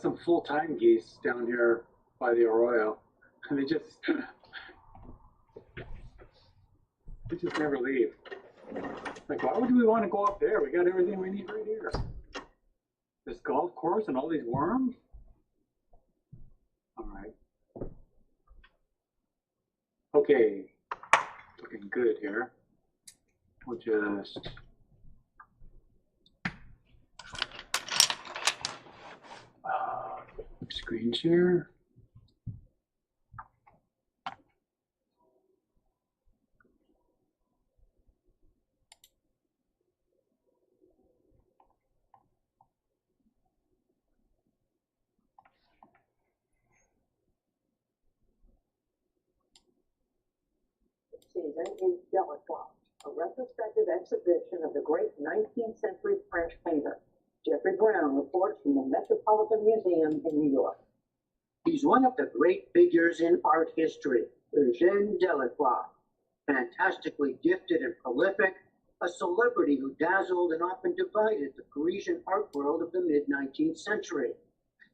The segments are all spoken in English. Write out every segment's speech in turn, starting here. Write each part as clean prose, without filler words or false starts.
Some full-time geese down here by the arroyo, and they just never leave. Like, why would we want to go up there? We got everything we need right here. This golf course and all these worms. All right. Okay, looking good here. We'll just screen share. Season is Delacroix, a retrospective exhibition of the great 19th century French painter. Jeffrey Brown reports from the Metropolitan Museum in New York. He's one of the great figures in art history, Eugène Delacroix. Fantastically gifted and prolific, a celebrity who dazzled and often divided the Parisian art world of the mid-19th century,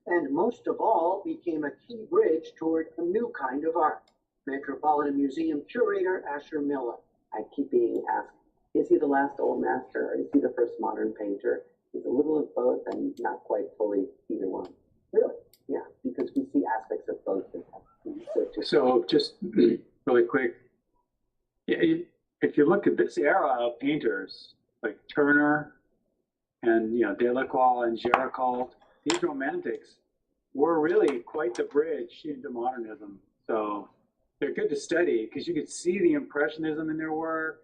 and most of all became a key bridge toward a new kind of art. Metropolitan Museum curator Asher Miller. I keep being asked, is he the last old master or is he the first modern painter? He's a little of both and not quite fully either one. Really? Yeah, because we see aspects of both in him. So just really quick, if you look at this era of painters like Turner and Delacroix and Sherrill, these romantics were really quite the bridge into modernism. So they're good to study because you could see the impressionism in their work.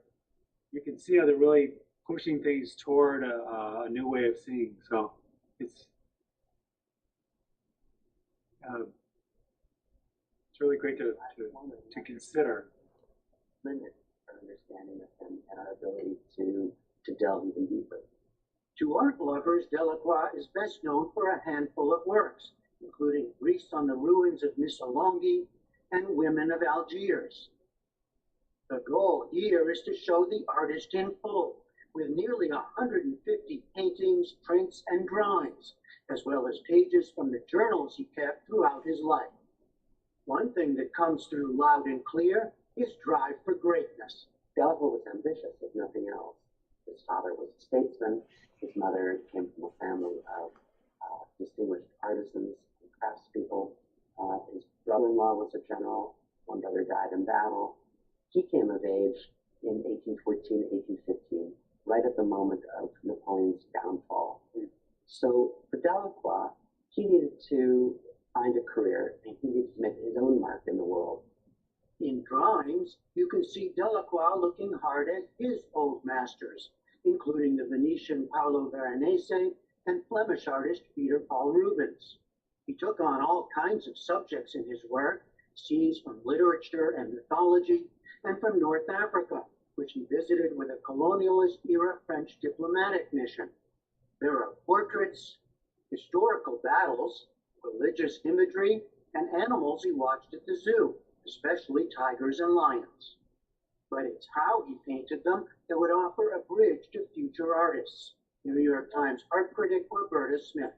You can see how they're really pushing things toward a new way of seeing. So it's really great to consider. Limit our understanding of them and our ability to delve even deeper. To art lovers, Delacroix is best known for a handful of works, including Greece on the Ruins of Missolonghi and Women of Algiers. The goal here is to show the artist in full, with nearly 150 paintings, prints, and drawings, as well as pages from the journals he kept throughout his life. One thing that comes through loud and clear is drive for greatness. Delacroix was ambitious, if nothing else. His father was a statesman. His mother came from a family of distinguished artisans and craftspeople. His brother-in-law was a general. One brother died in battle. He came of age in 1814, 1815, right at the moment of Napoleon's downfall. So for Delacroix, he needed to find a career and he needed to make his own mark in the world. In drawings, you can see Delacroix looking hard at his old masters, including the Venetian Paolo Veronese and Flemish artist Peter Paul Rubens. He took on all kinds of subjects in his work, scenes from literature and mythology, and from North Africa, which he visited with a colonialist-era French diplomatic mission. There are portraits, historical battles, religious imagery, and animals he watched at the zoo, especially tigers and lions. But it's how he painted them that would offer a bridge to future artists. New York Times art critic Roberta Smith.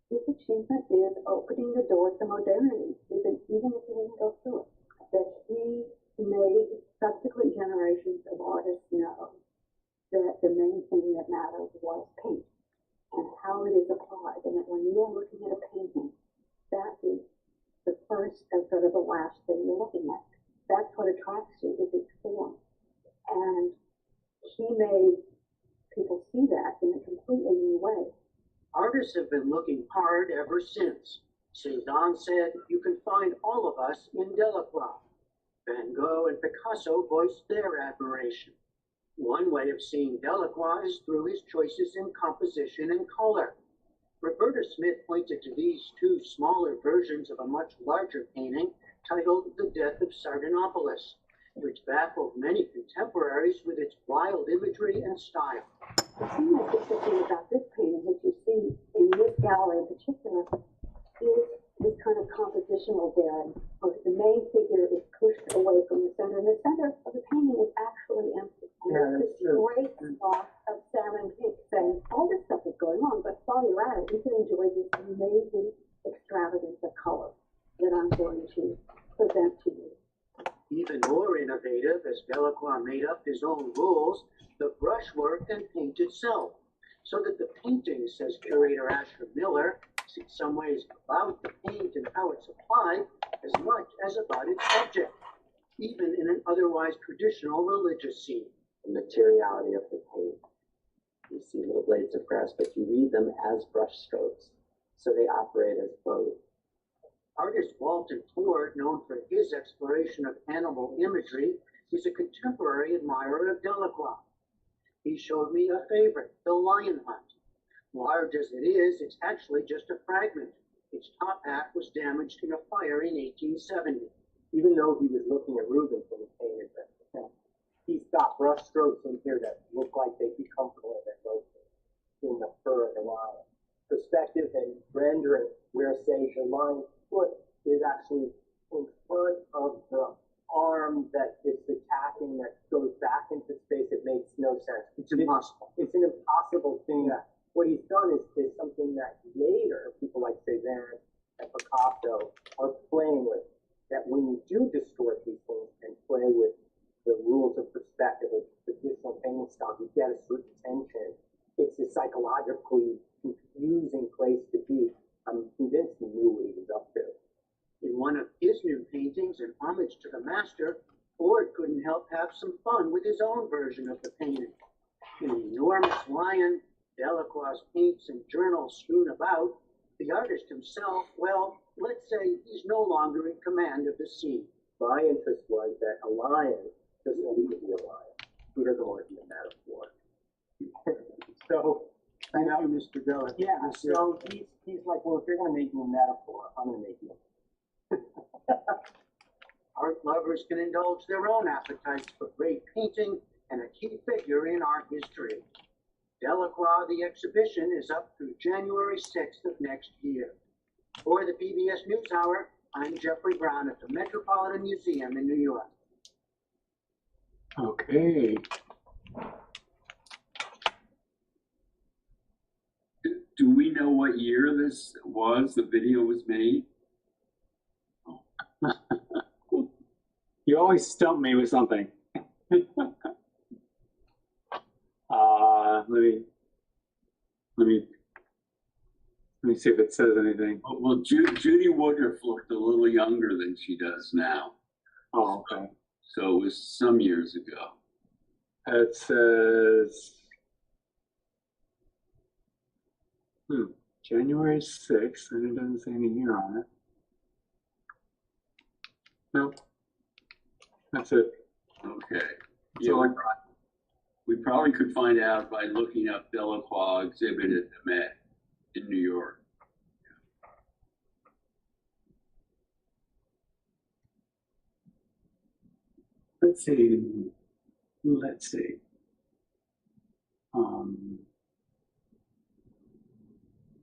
His achievement is opening the door to modernity, even if he didn't go through it. That he made subsequent generations of artists know that the main thing that mattered was paint and how it is applied, and that when you're looking at a painting, that is the first and sort of the last thing you're looking at. That's what attracts you, is its form. And he made people see that in a completely new way. Artists have been looking hard ever since. Cézanne said, "You can find all of us in Delacroix." Van Gogh and Picasso voiced their admiration. One way of seeing Delacroix is through his choices in composition and color. Roberta Smith pointed to these two smaller versions of a much larger painting titled The Death of Sardanapalus, which baffled many contemporaries with its wild imagery and style. The thing that's interesting about this painting, which you see in this gallery in particular, is this kind of compositional daring, where the main figure is pushed away from the center, and the center of the painting is actually empty. And it's this great spot of salmon pink saying, all this stuff is going on, but while you're at it, you can enjoy these amazing going to present to you. Even more innovative, as Delacroix made up his own rules, the brushwork and paint itself, so that the painting, says curator Asher Miller, is in some ways about the paint and how it's applied as much as about its subject, even in an otherwise traditional religious scene. The materiality of the paint. You see little blades of grass, but you read them as brush strokes, so they operate as both. Artist Walton Ford, known for his exploration of animal imagery, is a contemporary admirer of Delacroix. He showed me a favorite, The Lion Hunt. Large as it is, it's actually just a fragment. Its top half was damaged in a fire in 1870. Even though he was looking at Rubens when he painted them, he's got brush strokes in here that look like they'd be comfortable in their motion, in the fur of the lion. Perspective and rendering, where, say, the lion's foot is actually in front of the arm that it's attacking that goes back into space. It makes no sense. It's impossible. It's an impossible thing. What he's done is something that later people like Cézanne and Picasso are playing with. That when you do distort these things and play with the rules of perspective of traditional painting style, you get a certain tension. It's a psychologically confusing place to be. I'm convinced he knew what he was up to. In one of his new paintings, an homage to the master, Ford couldn't help have some fun with his own version of the painting. An enormous lion, Delacroix's paints and journals strewn about, the artist himself, well, let's say he's no longer in command of the scene. My interest was that a lion doesn't need to be a lion. He doesn't want to be a metaphor. So, I know, Mr. Delacroix. yeah, so he's like, well, if you're going to make me a metaphor, I'm going to make you Art lovers can indulge their own appetites for great painting and a key figure in art history. Delacroix, the exhibition, is up through January 6th of next year. For the PBS NewsHour, I'm Jeffrey Brown at the Metropolitan Museum in New York. Okay. Do we know what year this was, the video was made? You always stump me with something. Let me see if it says anything. Well, Judy Woodruff looked a little younger than she does now. Oh, okay. So it was some years ago. It says January 6th, and it doesn't say any year on it. Nope. That's it. Okay. So Yeah, we probably could find out by looking up Delacroix exhibit at the Met in New York. let's see.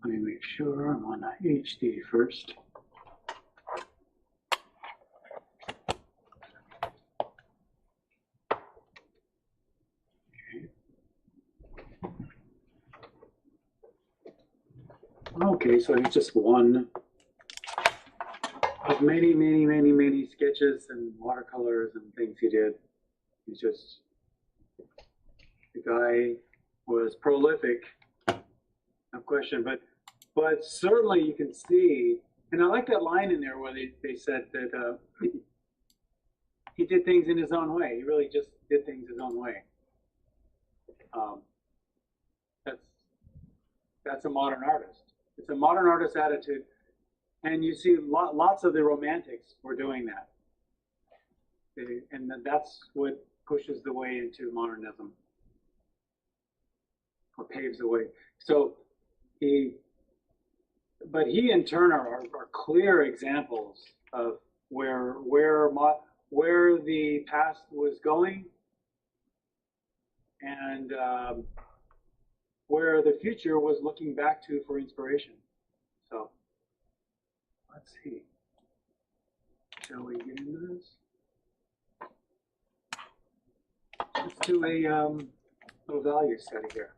Let me make sure I'm on HD first. Okay, so it's just one of many sketches and watercolors and things he did. He's just, the guy was prolific, no question, but certainly you can see, and I like that line in there where they said that he did things in his own way. He really just did things his own way. That's a modern artist. It's a modern artist attitude, and you see lots of the romantics were doing that, and that's what pushes the way into modernism, or paves the way. So he and Turner are clear examples of where the past was going, and where the future was looking back to for inspiration. So let's see. Shall we get into this? Let's do a little value study here.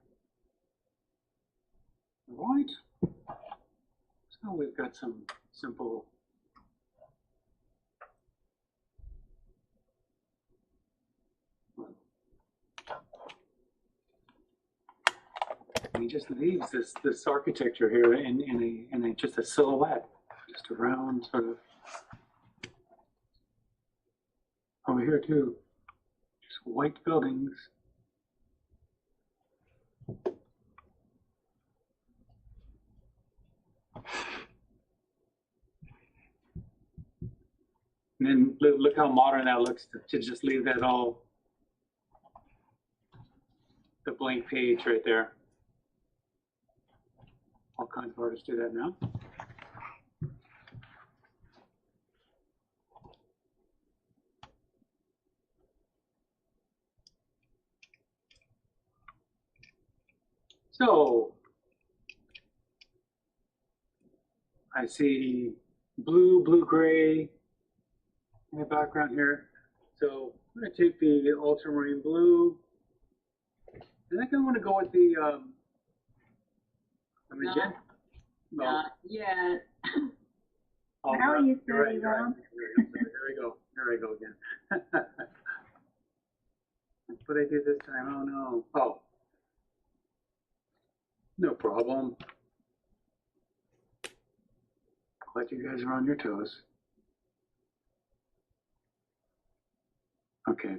All right. So we've got some simple He just leaves this architecture here in a just a silhouette, just a round sort of. Over here too, just white buildings. And then look how modern that looks to just leave that all, the blank page right there. All kinds of artists do that now. So I see blue-gray in the background here. So I'm going to take the ultramarine blue. I think I want to go with the magenta. Not yet. Oh, How are you, you're right, Steady you're right. Rob? Here I go again. What did I do this time? Oh no. Oh. No problem. Glad you guys are on your toes. Okay.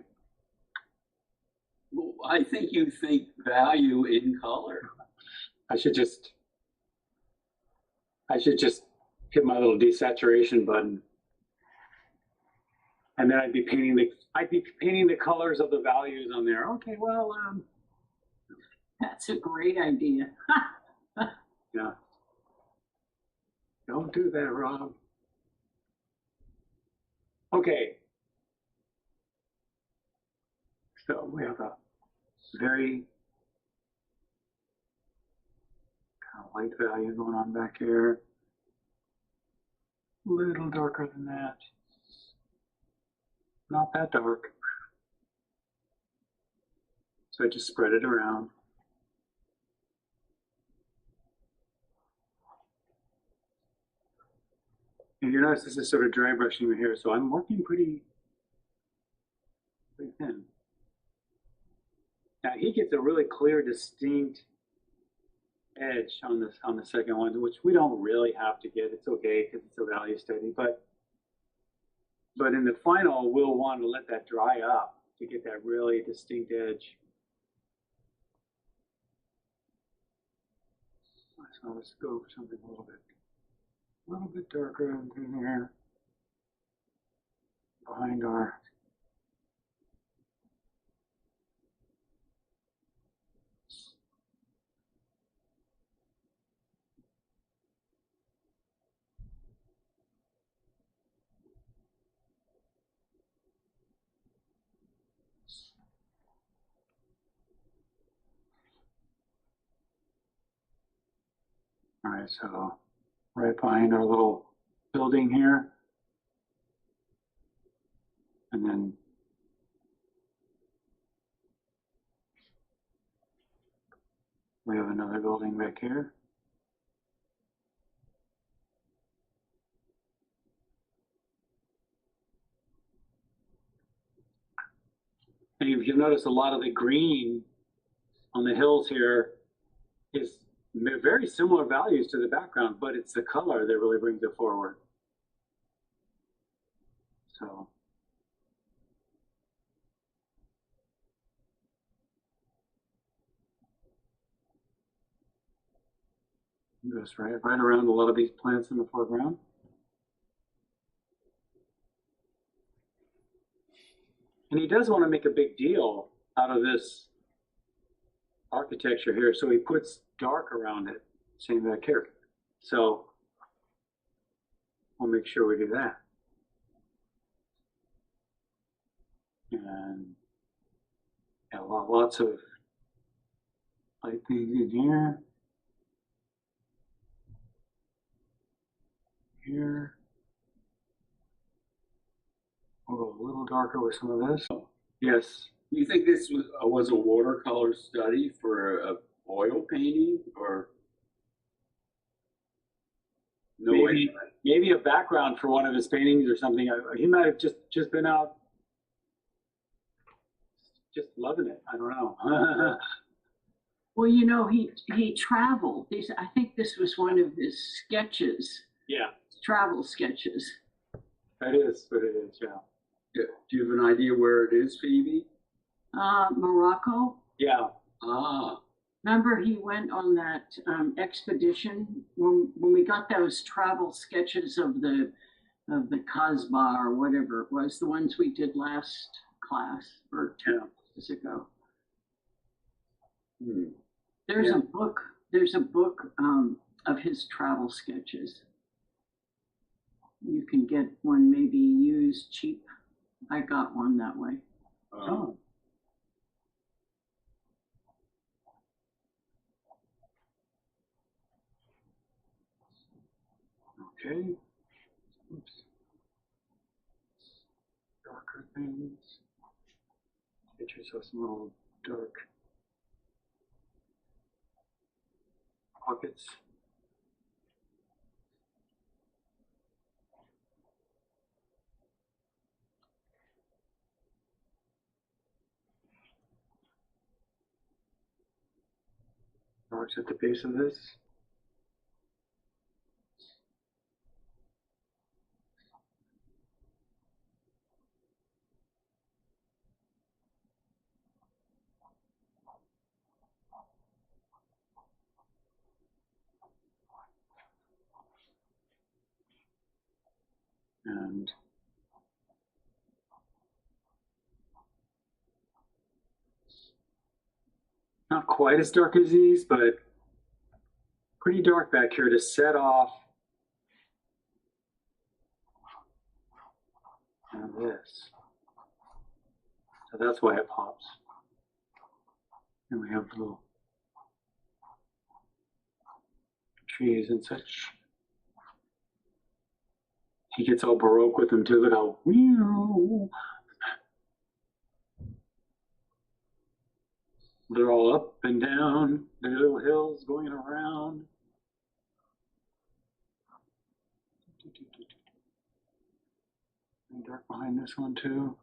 Well, I think you think value in color. I should just hit my little desaturation button. And then I'd be painting the colors of the values on there. Okay, well, That's a great idea. yeah. Don't do that, Rob. Okay. So we have a very kind of light value going on back here. A little darker than that. Not that dark. So I just spread it around. And you notice this is sort of dry brushing here, so I'm working pretty thin. Now he gets a really clear, distinct edge on the second one, which we don't really have to get. It's okay because it's a value study, but in the final, we'll want to let that dry up to get that really distinct edge. So let's go for something a little bit darker in here, behind our. All right, so right behind our little building here. And then we have another building back here. And if you'll notice, a lot of the green on the hills here is very similar values to the background, but it's the color that really brings it forward. So. Goes right around a lot of these plants in the foreground. And he does want to make a big deal out of this architecture here, so he puts dark around it, same back here. So we'll make sure we do that. And yeah, lots of light things in here. Here. We'll go a little darker with some of this. Yes. You think this was a watercolor study for a oil painting, or no way? Maybe a background for one of his paintings or something. He might have just been out just loving it. I don't know. Well, you know, he traveled. I think this was one of his sketches, Yeah, travel sketches. that is what it is. Yeah. Do you have an idea where it is, Phoebe? Morocco. Yeah. Ah, Remember, he went on that expedition when we got those travel sketches of the Kasbah or whatever it was, the ones we did last class or 10 years ago. hmm. There's Yeah. a book. There's a book of his travel sketches. You can get one maybe used cheap. I got one that way. Oh. Okay. Oops. Darker things. Get yourself some little dark pockets. Marks at the base of this. And not quite as dark as these, but pretty dark back here to set off this. So that's why it pops. And we have little trees and such. He gets all Baroque with them too. Look how meow. They're all up and down. Their little hills going around. And dark behind this one too.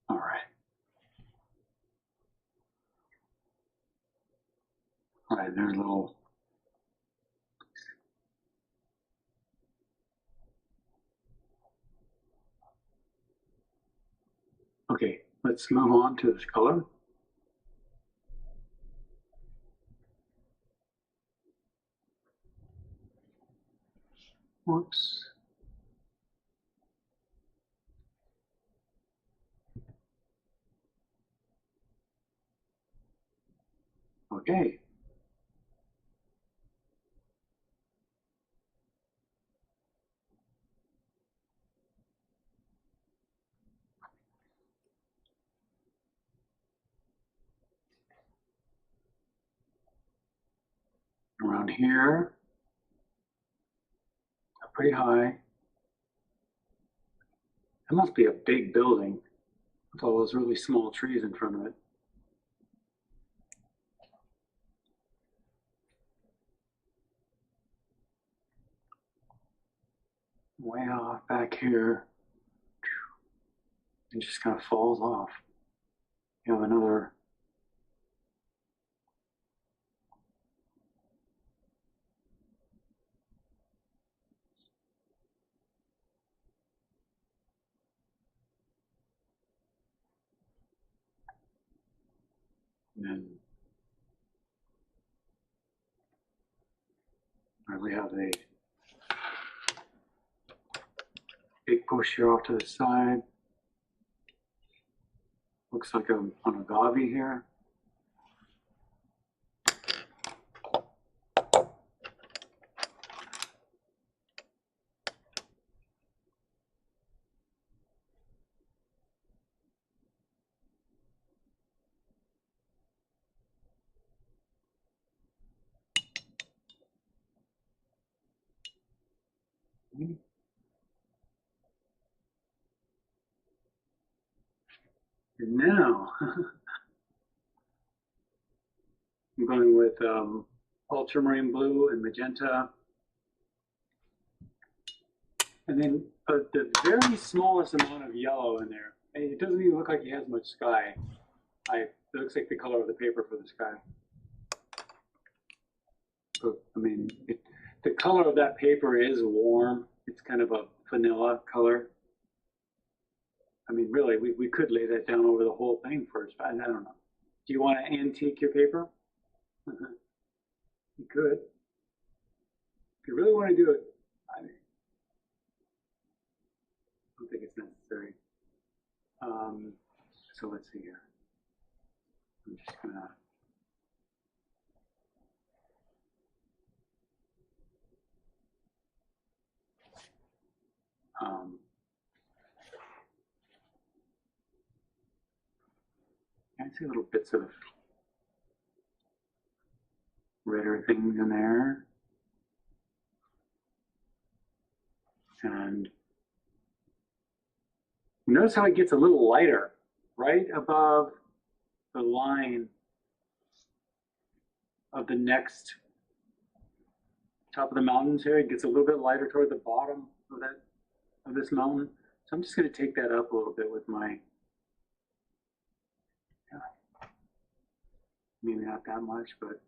All right. All right, there's a little. Okay, let's move on to this color. Whoops. Okay. Around here, pretty high. It must be a big building with all those really small trees in front of it. Way off back here, it just kind of falls off. You have another. And then we have a big bush here off to the side. Looks like I'm on a agave here. And now I'm going with ultramarine blue and magenta. And then the very smallest amount of yellow in there. And it doesn't even look like he has much sky. It looks like the color of the paper for the sky. So, I mean, the color of that paper is warm. It's kind of a vanilla color. I mean, really, we could lay that down over the whole thing first, but I don't know. Do you want to antique your paper? You could. If you really want to do it, I mean, I don't think it's necessary. So let's see here. I'm just gonna. I see little bits of redder things in there. And notice how it gets a little lighter right above the line of the next top of the mountains here. It gets a little bit lighter toward the bottom of this mountain. So I'm just going to take that up a little bit with my, maybe not that much, but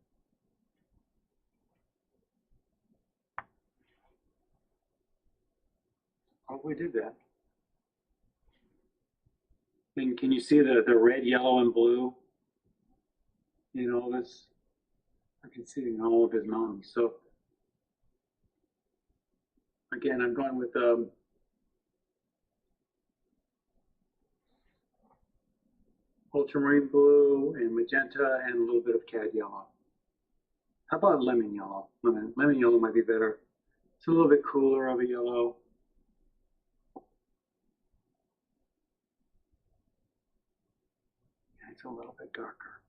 probably did that. And can you see the red, yellow, and blue in all this? I can see it in all of his mountains. So again, I'm going with ultramarine blue and magenta and a little bit of cad yellow. How about lemon yellow? Lemon yellow might be better. It's a little bit cooler of a yellow. It's a little bit darker.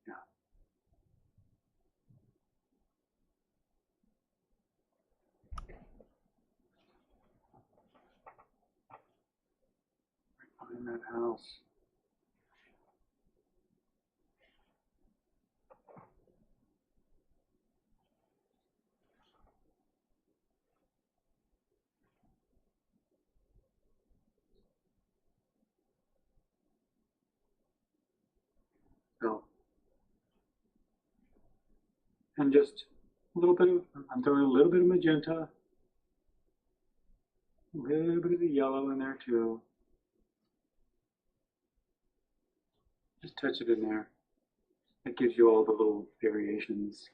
Yeah. Right behind that house. So, and just a little bit of, I'm throwing a little bit of magenta, a little bit of the yellow in there too. Just touch it in there. That gives you all the little variations.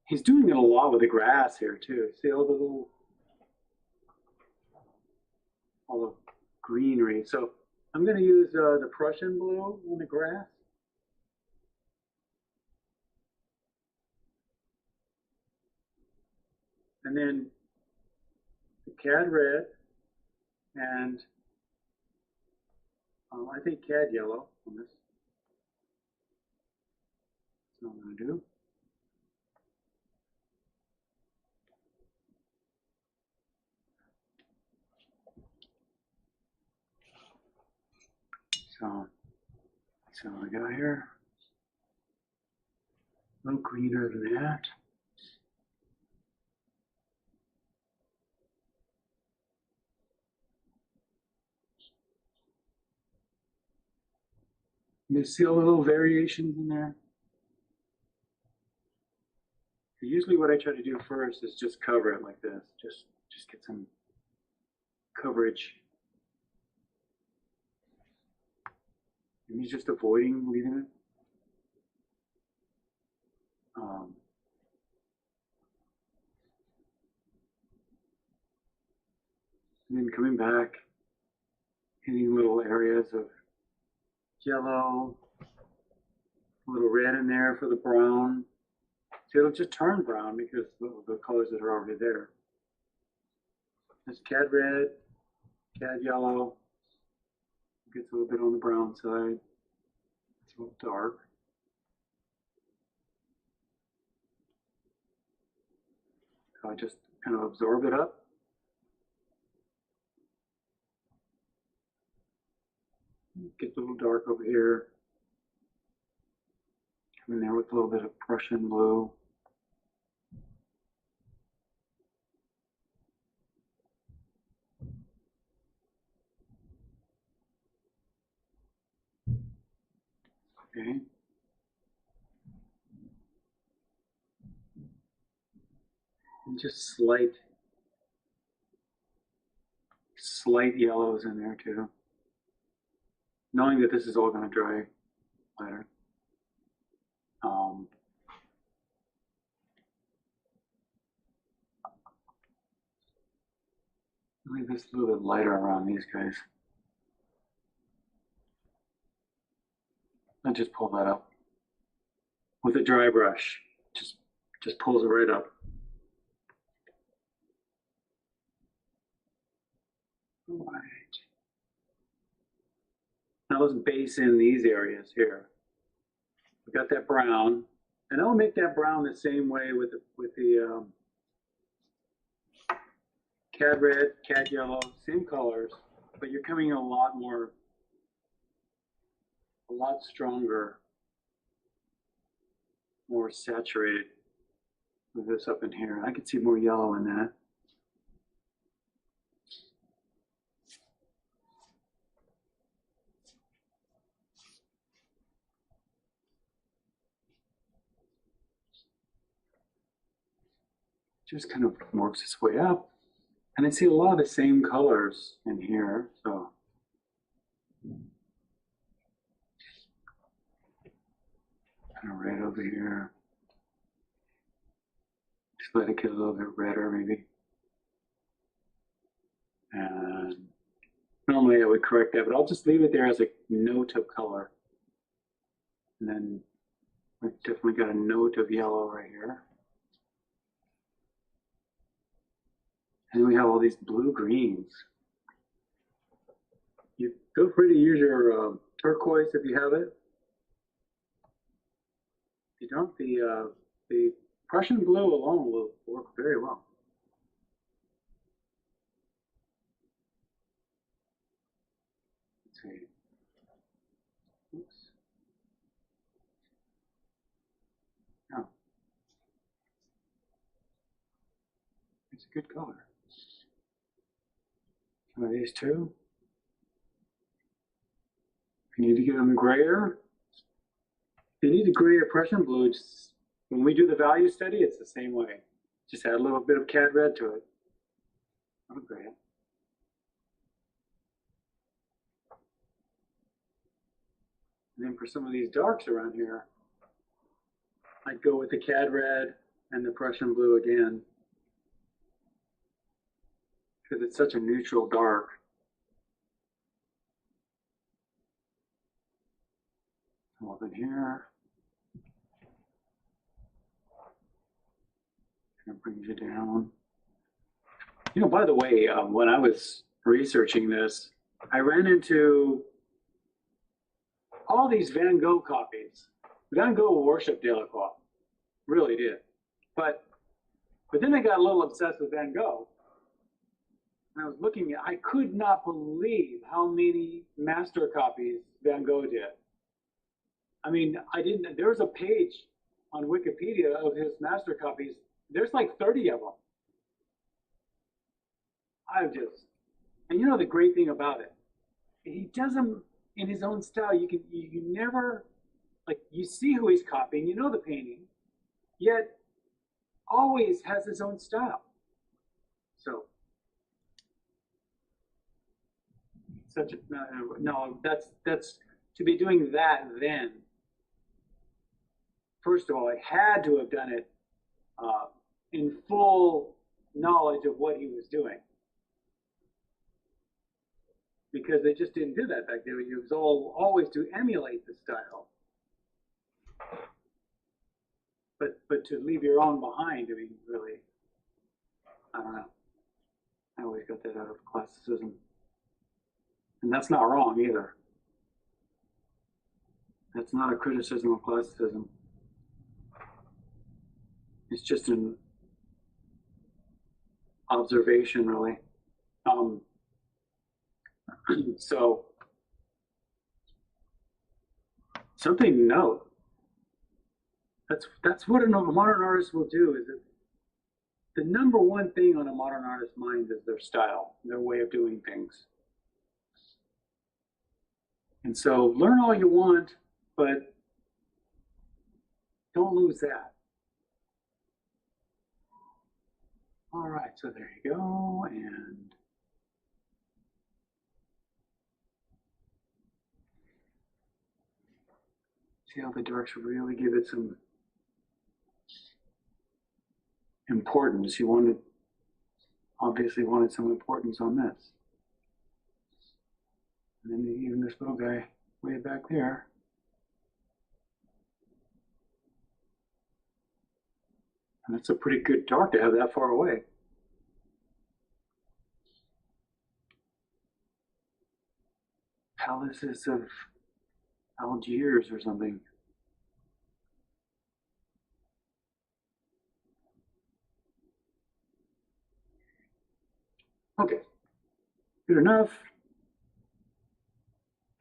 He's doing it a lot with the grass here too. See all the greenery. So I'm going to use the Prussian blue on the grass. And then the cad red and I think cad yellow on this. That's what I'm going to do. So what we got here, a little greener than that. You see all the little variations in there? Usually what I try to do first is just cover it like this. Just get some coverage. And he's just avoiding leaving it. And then coming back, hitting little areas of yellow, a little red in there for the brown. See, it'll just turn brown because of the colors that are already there. There's cad red, cad yellow. Gets a little bit on the brown side. It's a little dark. So I just kind of absorb it up. Get a little dark over here. Come in there with a little bit of Prussian blue. Okay. And just slight yellows in there too. Knowing that this is all going to dry later. Leave this a little bit lighter around these guys. And just pull that up with a dry brush. Just pulls it right up. All right. Now let's base in these areas here. We got that brown, and I'll make that brown the same way with the cad red, cad yellow, same colors, but you're coming a lot stronger, more saturated with this up in here. I can see more yellow in that. Just kind of works its way up. And I see a lot of the same colors in here, so. Kind of red over here. Just let it get a little bit redder maybe. And normally I would correct that, but I'll just leave it there as a note of color. And then we've definitely got a note of yellow right here. And we have all these blue greens. You feel free to use your turquoise if you have it. If you don't, the Prussian blue alone will work very well. Let's see. Oops. No. It's a good color. Some of these too. If you need to get them grayer, if you need to gray a Prussian blue, just, when we do the value study, it's the same way. Just add a little bit of cad red to it. I'll gray it. And then for some of these darks around here, I'd go with the cad red and the Prussian blue again, because it's such a neutral dark. Come up in here. Kind of brings you down. You know, by the way, when I was researching this, I ran into all these Van Gogh copies. Van Gogh worshipped Delacroix, really did. But then I got a little obsessed with Van Gogh. And I was looking at, I could not believe how many master copies Van Gogh did. I mean, there was a page on Wikipedia of his master copies. There's like 30 of them. And you know the great thing about it? He does them in his own style. You never, like, you see who he's copying, you know the painting, yet always has his own style. So, such a, no, that's, to be doing that then, first of all, I had to have done it in full knowledge of what he was doing. Because they just didn't do that back then. It was always to emulate the style. But to leave your own behind, I mean, really, I don't know. I always got that out of classicism. And that's not wrong either. That's not a criticism of classicism. It's just an observation, really. So something to note. That's what a modern artist will do. Is it the number one thing on a modern artist's mind is their style, their way of doing things. And so learn all you want, but don't lose that. All right, so there you go, and see how the darks really give it some importance. You obviously wanted some importance on this. And then even this little guy way back there. And that's a pretty good dark to have that far away. Palaces of Algiers or something. Okay, good enough.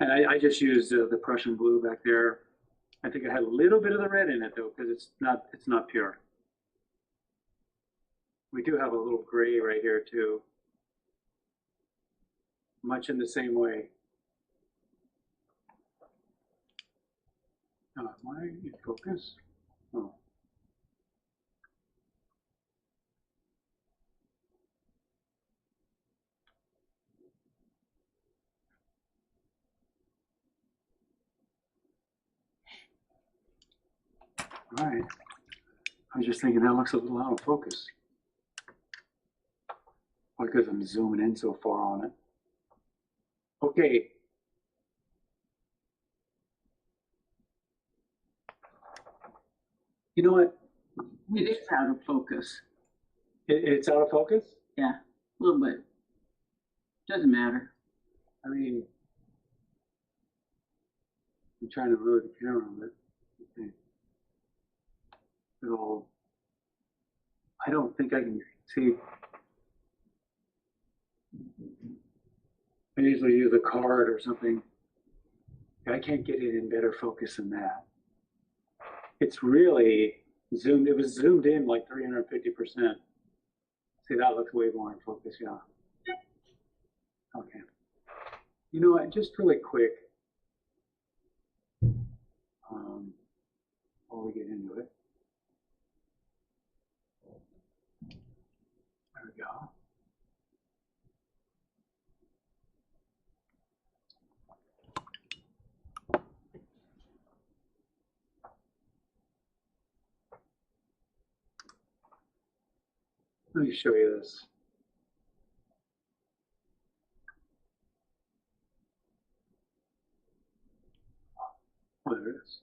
And I just used the Prussian blue back there. I think I had a little bit of the red in it though, because it's not pure. We do have a little gray right here too. Much in the same way. Why you focus? Oh. All right. I was just thinking that looks a little out of focus. Because I'm zooming in so far on it. Okay. You know what? It is out of focus. It's out of focus? Yeah, a little bit. Doesn't matter. I mean, I'm trying to move the camera a bit. Okay. So, I don't think I can see. I usually use a card or something. I can't get it in better focus than that. It's really zoomed. It was zoomed in like 350%. See, that looks way more in focus, yeah. Okay. You know what? Just really quick, before we get into it. There we go. Let me show you this. Oh, there it is.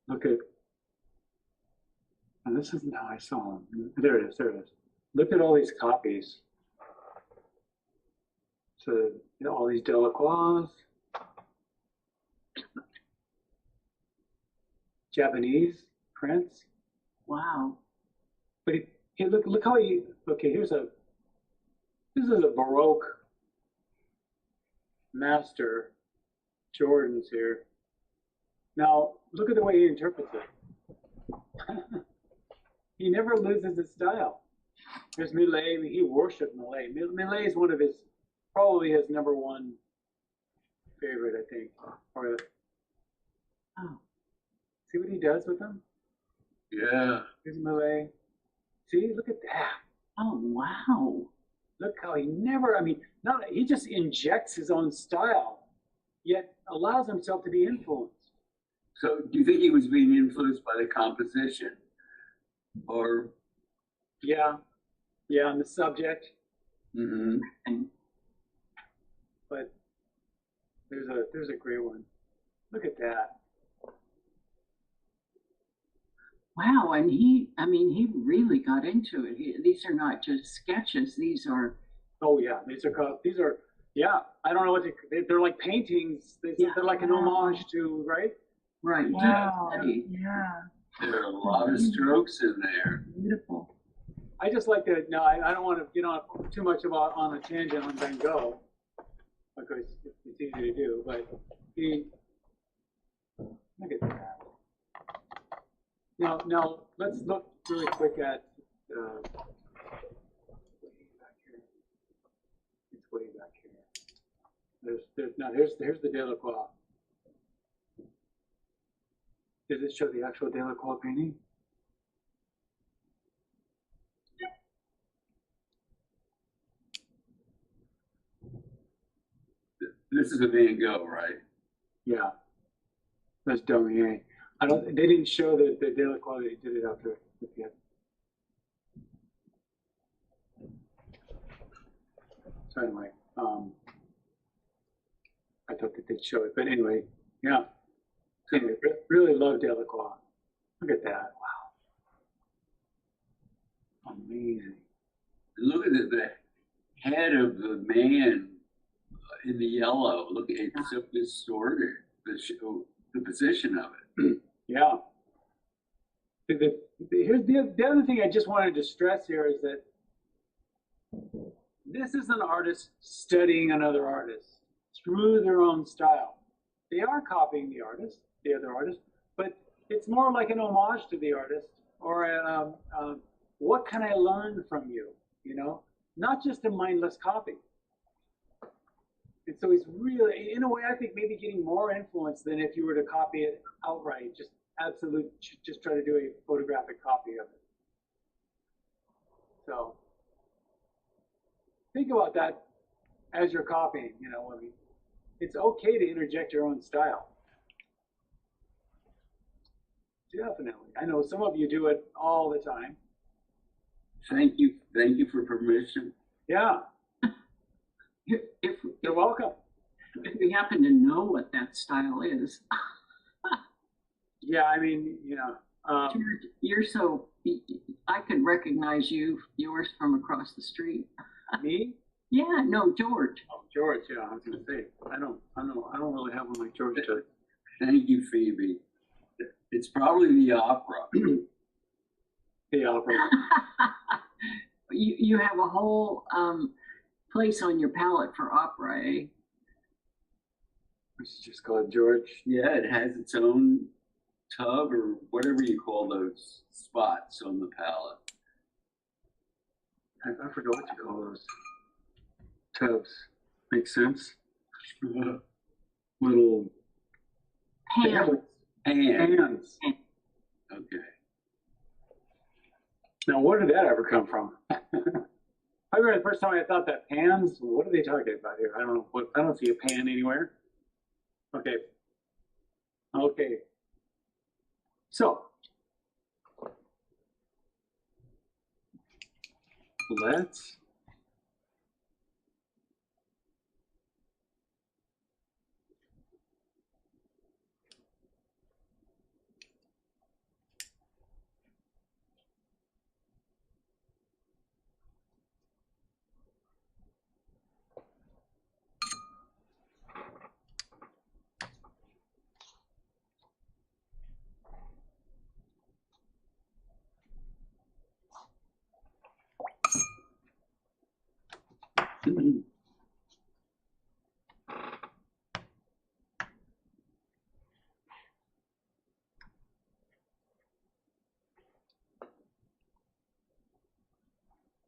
Look at, and this isn't how I saw them. There it is, there it is. Look at all these copies. So, you know, all these Delacroix, Japanese prints. Wow. But look how he, okay, this is a Baroque master, Jordan's here. Now, look at the way he interprets it. He never loses his style. There's Millet, he worshiped Millet. Millet is one of his, probably his number one favorite, I think. Or, oh, see what he does with them? Yeah. Here's Millet. See, look at that. Oh, wow. Look how he never, I mean, he just injects his own style, yet allows himself to be influenced. So do you think he was being influenced by the composition? Or? Yeah, on the subject. Mm-hmm. But there's a great one. Look at that. Wow, and he really got into it. These are not just sketches. These are. Oh yeah, these are Yeah, I don't know what they're like paintings. They're like an homage to, right? Right. Wow. Study. Yeah. There are a lot of strokes in there. Beautiful. I just like to. No, I don't want to get on too much about on a tangent on Van Gogh, because it's easy to do. But look at that. Now let's look really quick at. It's way back here. Here's the Delacroix. Does it show the actual Delacroix painting? This is a Van Gogh, right? Yeah, that's Daumier. They didn't show the Delacroix that he did it after. Yeah. So anyway, I thought that they'd show it, but anyway, yeah. Anyway, really love Delacroix. Look at that! Wow, amazing. Look at the head of the man in the yellow. Look, it's so distorted. The position of it. Yeah. Here's the other thing I just wanted to stress here is that this is an artist studying another artist through their own style. They are copying the other artist, but it's more like an homage to the artist, or what can I learn from you? You know, not just a mindless copy. And so he's really, in a way, I think maybe getting more influence than if you were to copy it outright, just try to do a photographic copy of it. So think about that as you're copying, you know, I mean, it's okay to interject your own style. Definitely. I know some of you do it all the time. Thank you for permission. Yeah. If You're welcome. If we happen to know what that style is. Yeah, I mean, you know. You're so, I could recognize yours from across the street. Me? Yeah, no, George. Oh, George, yeah, I was gonna say. I don't really have one like George does. Thank you, Phoebe. It's probably the opera. The opera. You have a whole place on your palette for opera, eh? We should just call it George. Yeah, it has its own tub or whatever you call those spots on the palette. I forgot what you call those. Tubs. Makes sense. Little Pan. hands. Okay. Now, where did that ever come from? I remember the first time I thought that pans. What are they talking about here? I don't know. I don't see a pan anywhere. Okay. Okay. So let's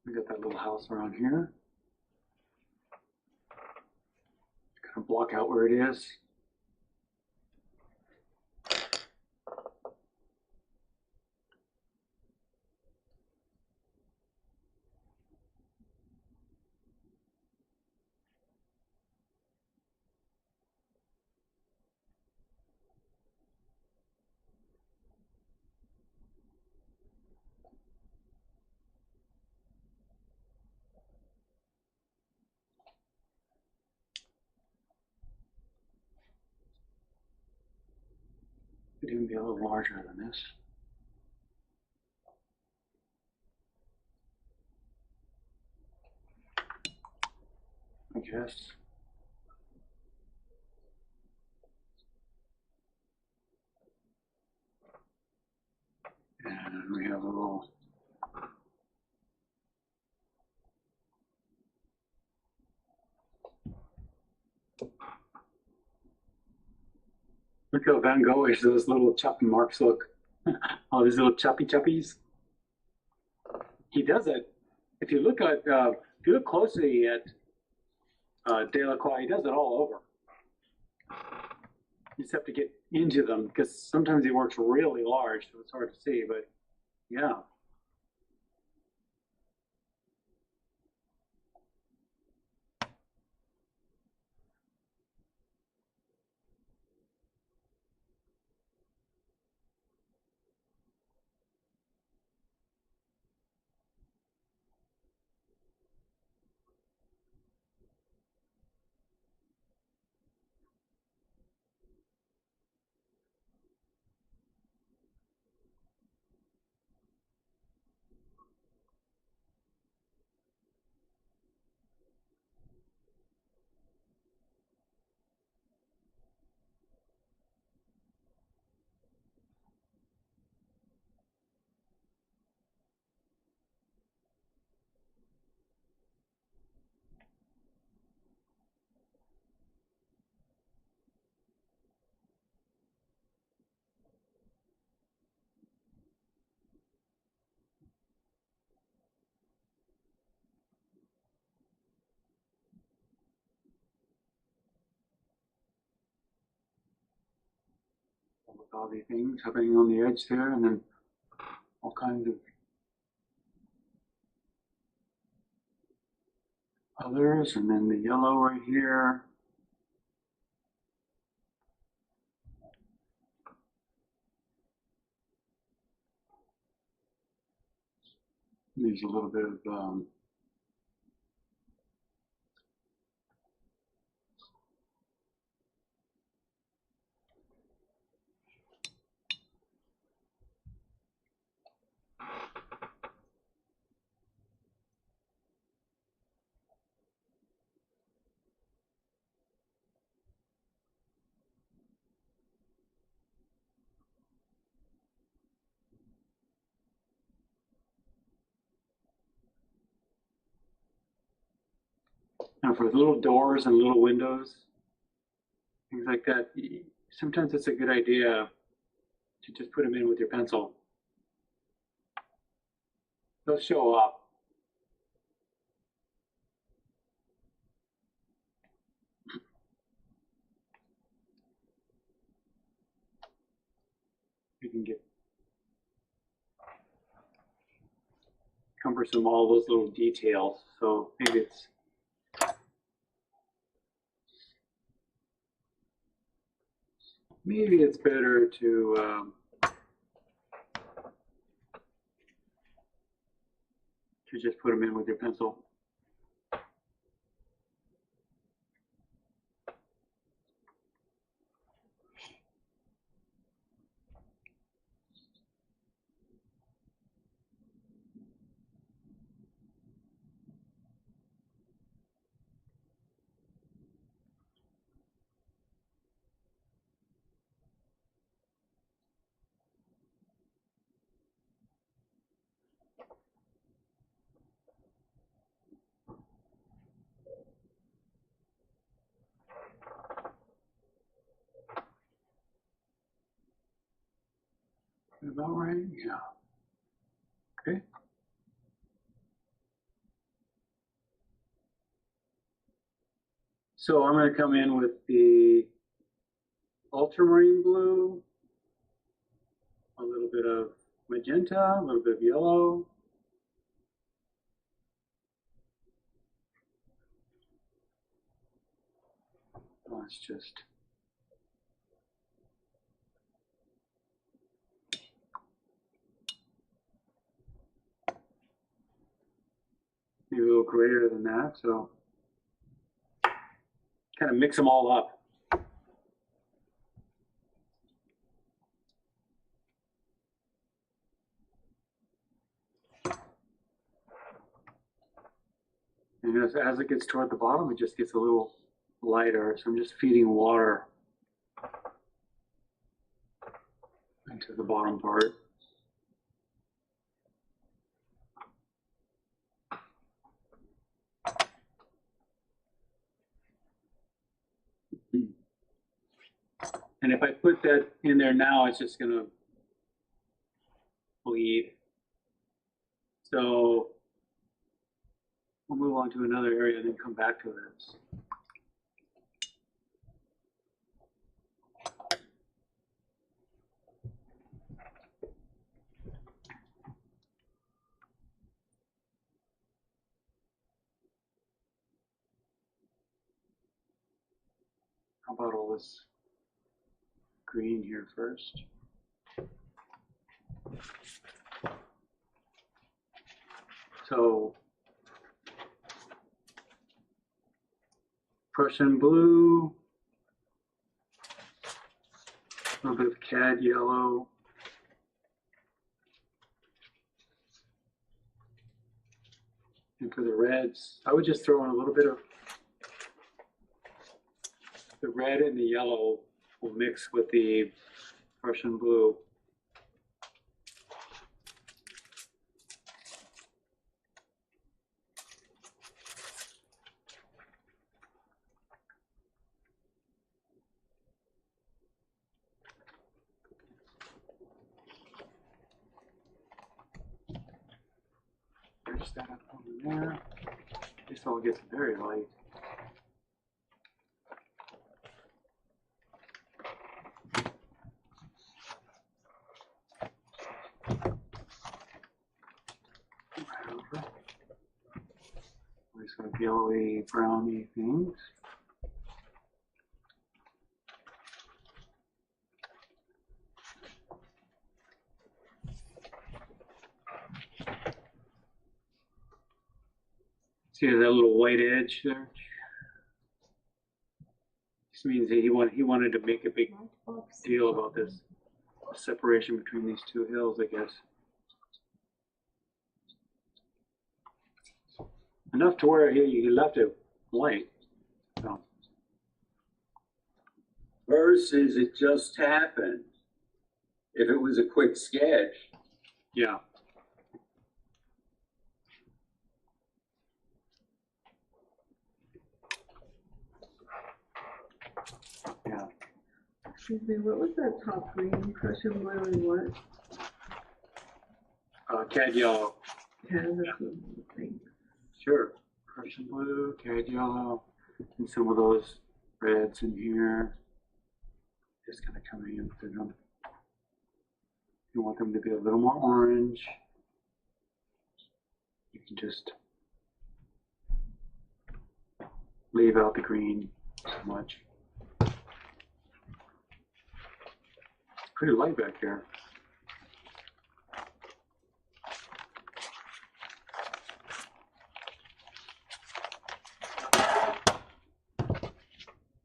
we got that little house around here. Kind of block out where it is. Could even be a little larger than this. I guess. have a little. Look how Van Goghish those little choppy marks look. All these little chuppies. He does it. If you look at, if you look closely at Delacroix, he does it all over. You just have to get into them because sometimes he works really large, so it's hard to see. But yeah. With all the things happening on the edge there, and then all kinds of others, and then the yellow right here. There's a little bit of now for little doors and little windows, things like that. Sometimes it's a good idea to just put them in with your pencil. They'll show up. You can get cumbersome, all those little details. So maybe it's better to just put them in with your pencil. About right? Yeah. Okay. So I'm going to come in with the ultramarine blue, a little bit of magenta, a little bit of yellow. Let's just maybe a little greater than that, so kind of mix them all up. And as it gets toward the bottom, it just gets a little lighter. So I'm just feeding water into the bottom part. And if I put that in there now, it's just gonna bleed. So we'll move on to another area and then come back to this. How about all this green here first? So Prussian blue, a little bit of cad yellow, and for the reds, I would just throw in a little bit of the red and the yellow will mix with the Prussian blue. Push that up over there. This all gets very light. These sort of yellowy, browny things. See that little white edge there? This means that he wanted to make a big deal about this separation between these two hills, I guess. Enough to where he left it white. So. Versus it just happened. If it was a quick sketch. Yeah. Yeah. Excuse me, what was that top green? Prussian blue and what? Cad yellow. Can that's what I think. Sure. Prussian blue, cad yellow, and some of those reds in here. Just kind of coming in through them. You want them to be a little more orange. You can just leave out the green so much. Pretty light back here.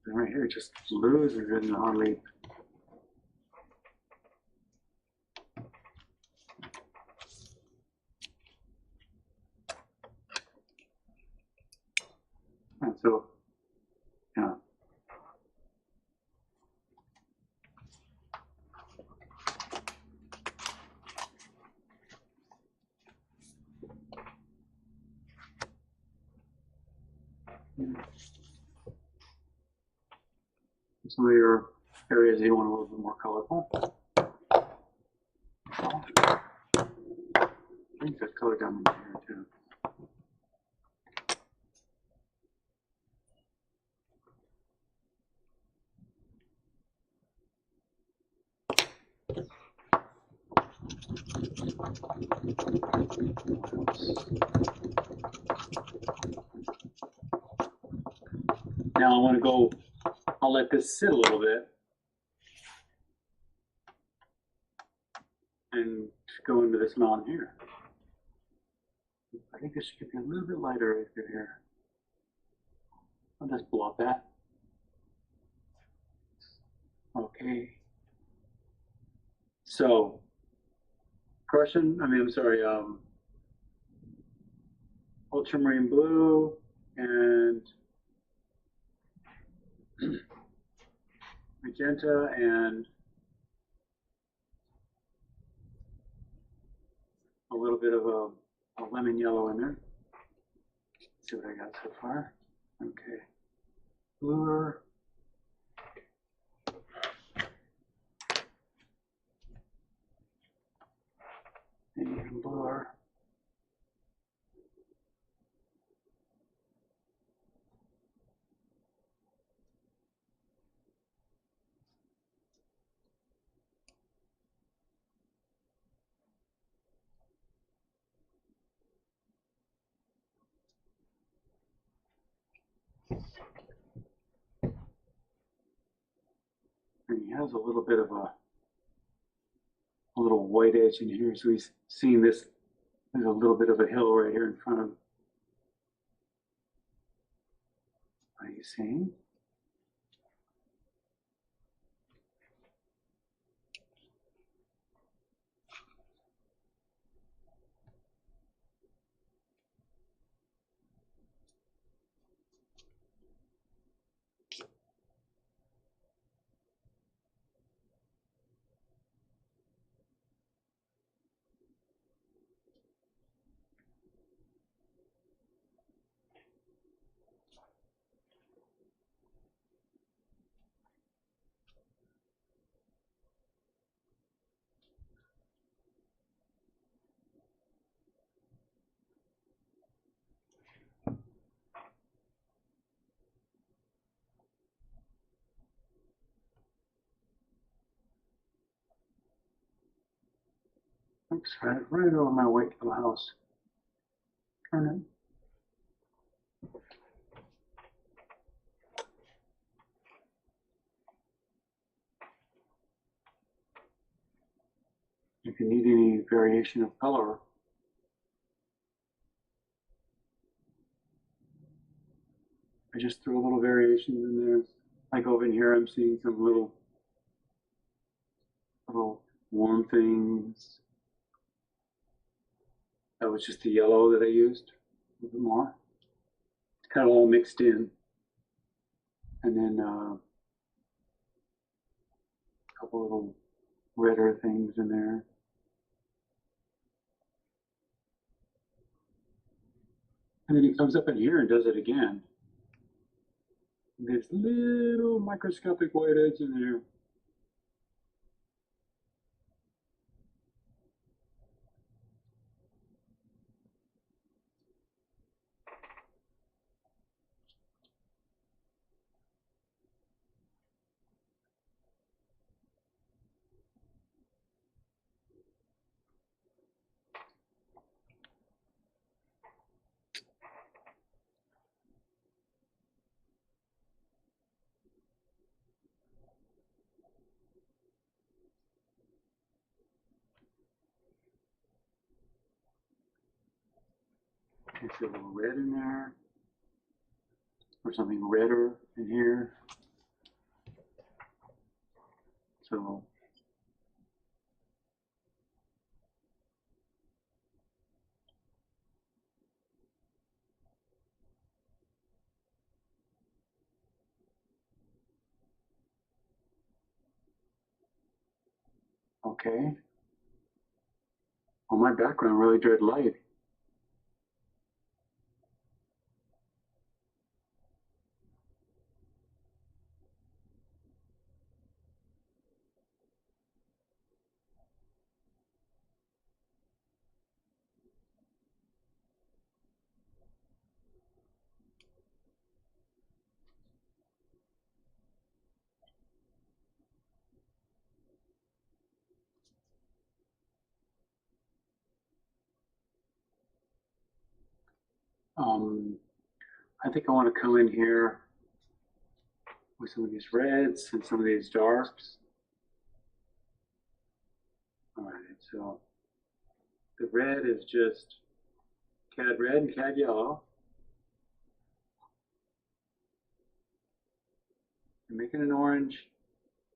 And right here, it just loses it and hardly. And so, yeah. Some of your areas you want a little bit more colorful. I think there's color down in here too. Now I want to go, I'll let this sit a little bit and go into this mountain here. I think this should be a little bit lighter right through here. I'll just blow up that. Okay. So, ultramarine blue and magenta and a little bit of a lemon yellow in there. Let's see what I got so far. Okay. Bluer. Maybe even bluer. And he has a little bit of a little white edge in here, so he's seeing this. There's a little bit of a hill right here in front of. What are you seeing? Oops, right over my white blouse. Turn it. If you need any variation of color, I just threw a little variation in there. Like over in here, I'm seeing some little warm things. That was just the yellow that I used a little bit more. It's kind of all mixed in. And then a couple little redder things in there. And then he comes up in here and does it again. And there's little microscopic white edge in there. There's a little red in there, or something redder in here. So okay. Well, my background really dread light. I think I want to come in here with some of these reds and some of these darks. All right, so the red is just cad red and cad yellow. And make it an orange.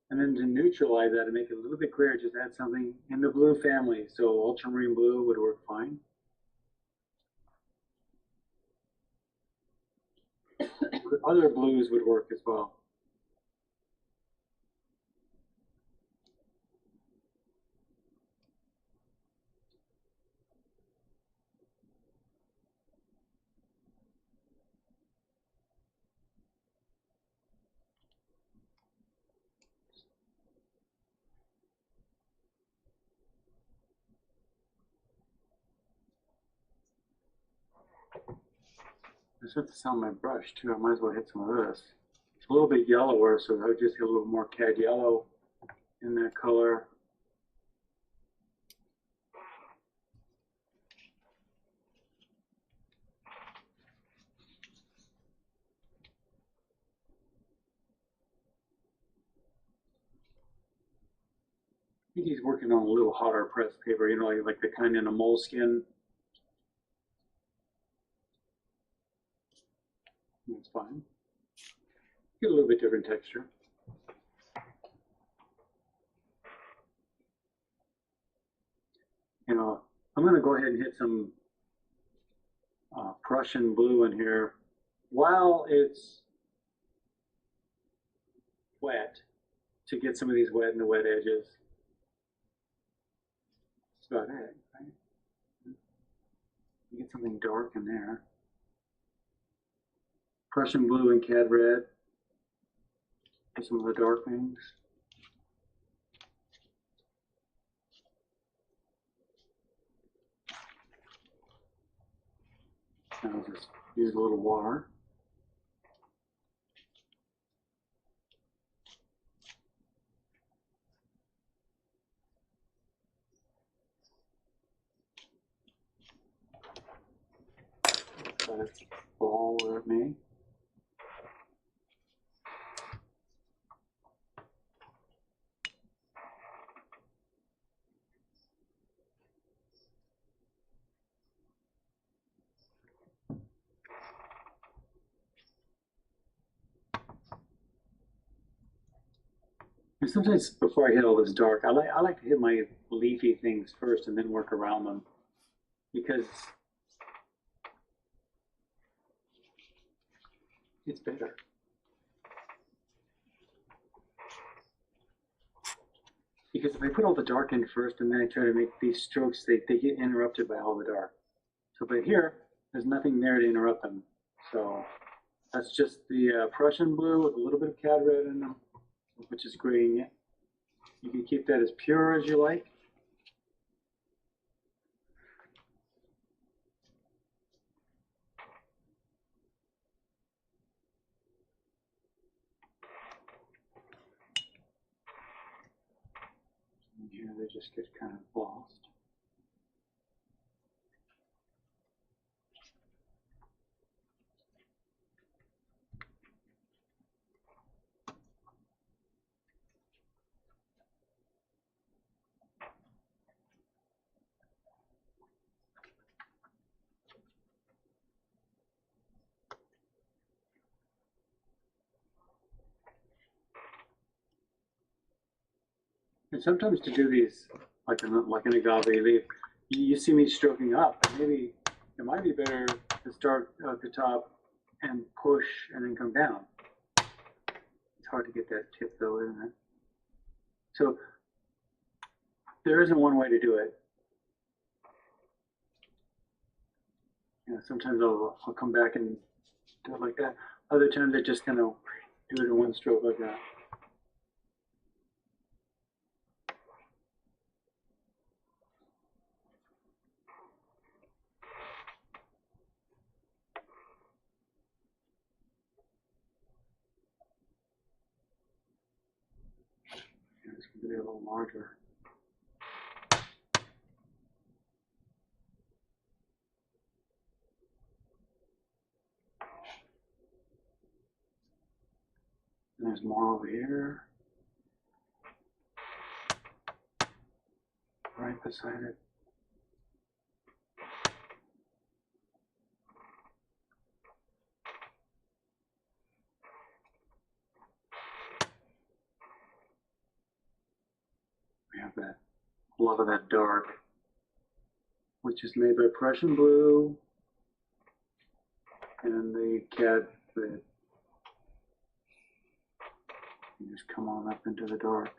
And then to neutralize that and make it a little bit clearer, just add something in the blue family. So ultramarine blue would work fine. Other blues would work as well. This is what's on my brush too. I might as well hit some of this. It's a little bit yellower, so I would just get a little more cad yellow in that color. I think he's working on a little hotter pressed paper, you know, like the kind in a moleskin. That's fine. Get a little bit different texture. You know, I'm going to go ahead and hit some Prussian blue in here while it's wet to get some of these wet in the wet edges. That's about it, right? You get something dark in there. Prussian blue and cad red for some of the dark things. And I'll just use a little water. Let it fall where it may. And sometimes before I hit all this dark, I like to hit my leafy things first and then work around them, because it's better. Because if I put all the dark in first and then I try to make these strokes, they get interrupted by all the dark. So but here, there's nothing there to interrupt them. So that's just the Prussian blue with a little bit of cad red in them, which is graying it. You can keep that as pure as you like. And here they just get kind of lost. And sometimes to do these, like an agave leaf, you see me stroking up. Maybe it might be better to start at the top and push and then come down. It's hard to get that tip though, isn't it? So there isn't one way to do it. You know, sometimes I'll come back and do it like that. Other times I just kind of do it in one stroke like that. It's going to be a little larger. And there's more over here, right beside it. We have that, a lot of that dark, which is made by Prussian blue and the cad red. You just come on up into the dark.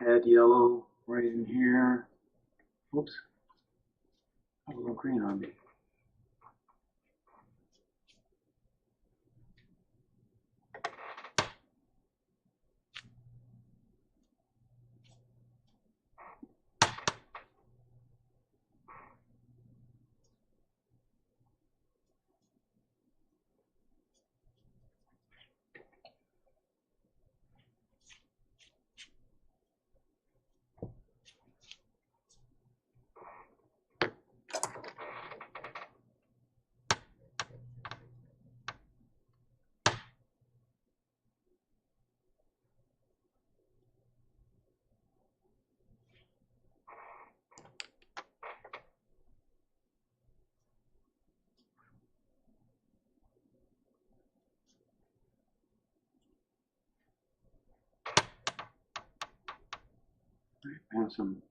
Add yellow right in here. Oops. A little green on me. And some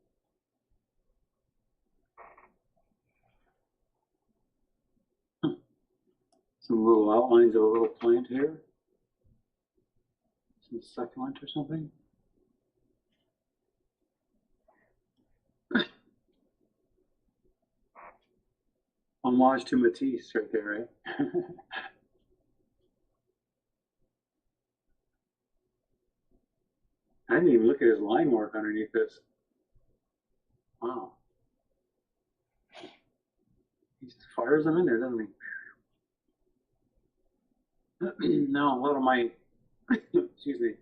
little outlines of a little plant here. Some succulent or something. Homage to Matisse right there, right? I didn't even look at his line work underneath this. Wow. He just fires them in there, doesn't he? No, a lot of my, excuse me,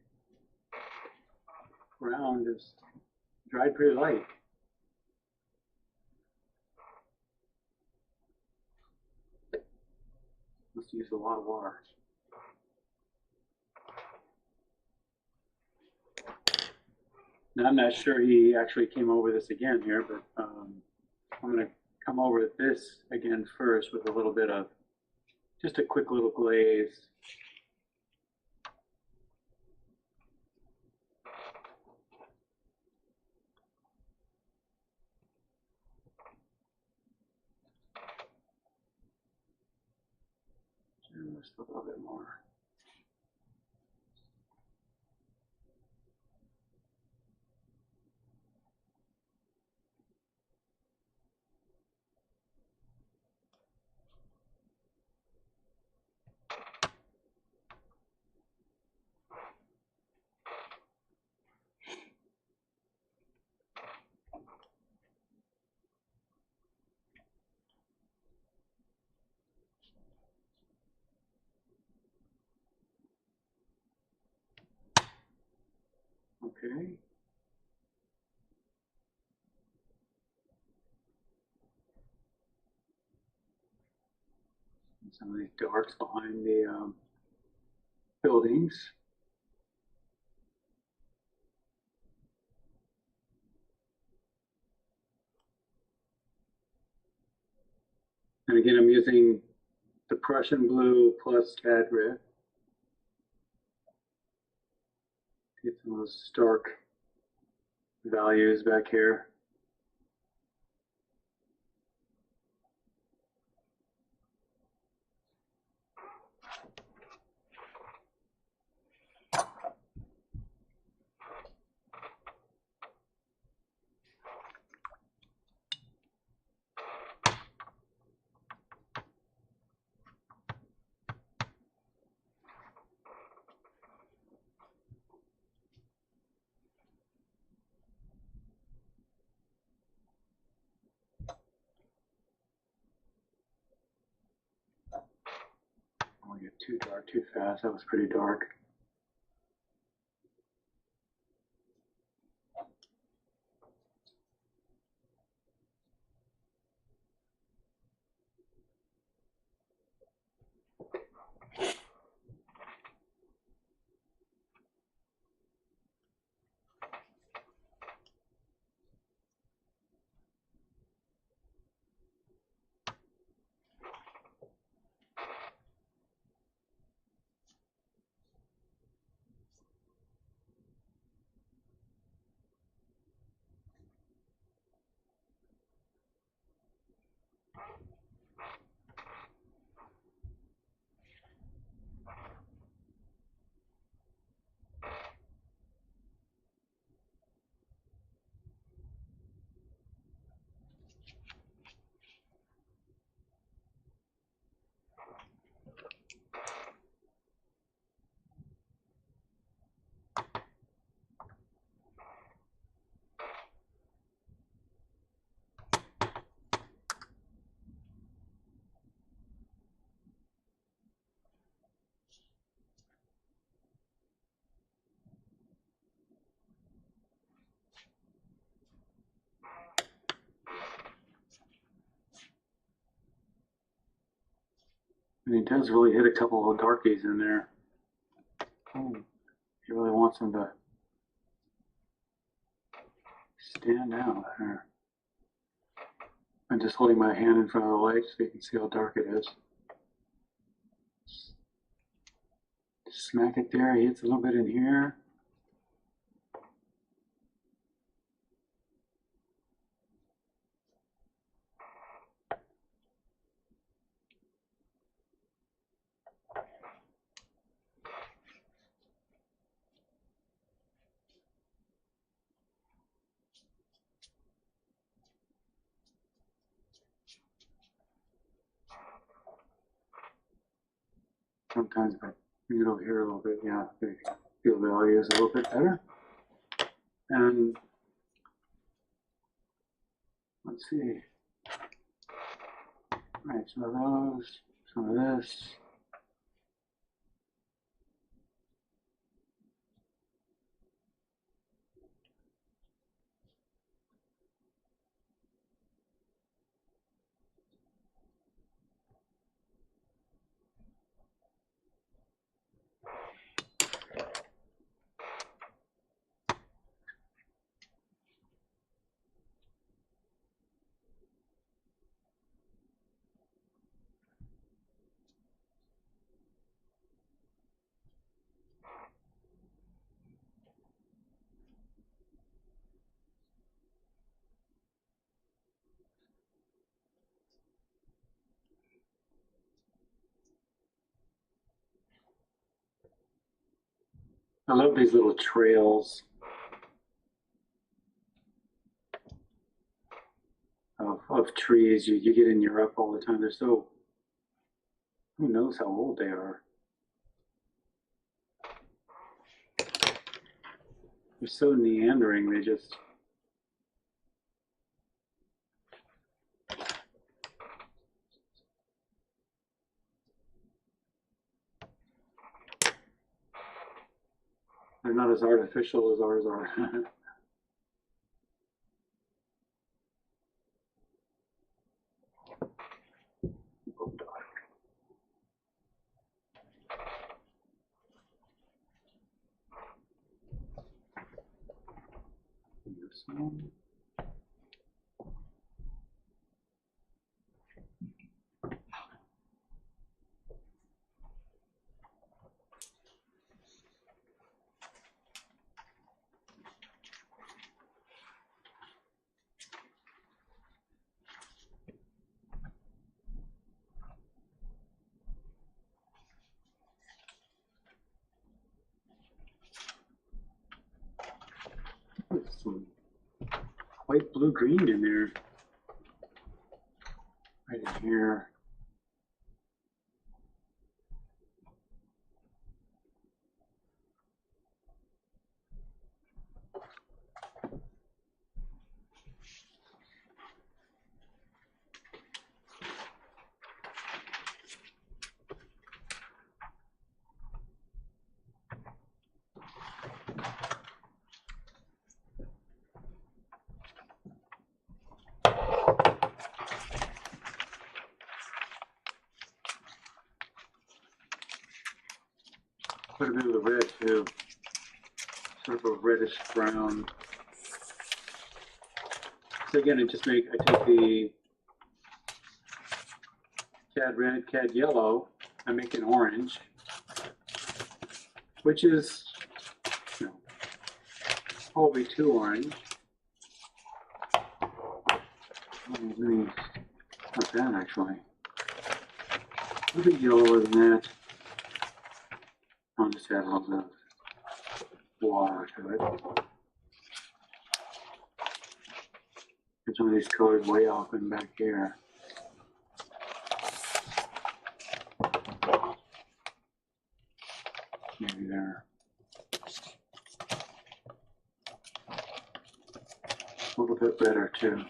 ground is dried pretty light. Must use a lot of water. Now, I'm not sure he actually came over this again here, but I'm going to come over this again first with a little bit of, just a quick little glaze. Just a little bit more. Okay. Some of these darks behind the buildings. And again, I'm using the Prussian blue plus cad red. Get some of those stark values back here. Don't get too dark too fast. That was pretty dark. And he does really hit a couple of darkies in there. Oh, he really wants them to stand out there. I'm just holding my hand in front of the light so you can see how dark it is. Smack it there. He hits a little bit in here. Sometimes I bring it over here a little bit, yeah, they feel the areas a little bit better. And let's see. All right, some of those, some of this. I love these little trails of trees you get in Europe all the time. They're so, who knows how old they are. They're so meandering, they just, they're not as artificial as ours are. This one. Some white, blue, green in there. Right in here. Quite a bit of the red too. Sort of a reddish brown. So again, I take the cad red, cad yellow, I make an orange, which is, you know, probably too orange. Really, not bad actually. A little bit yellower than that. I'll just add a little bit of water to it. Get some of these colors way off in back here. Maybe there. A little bit better too.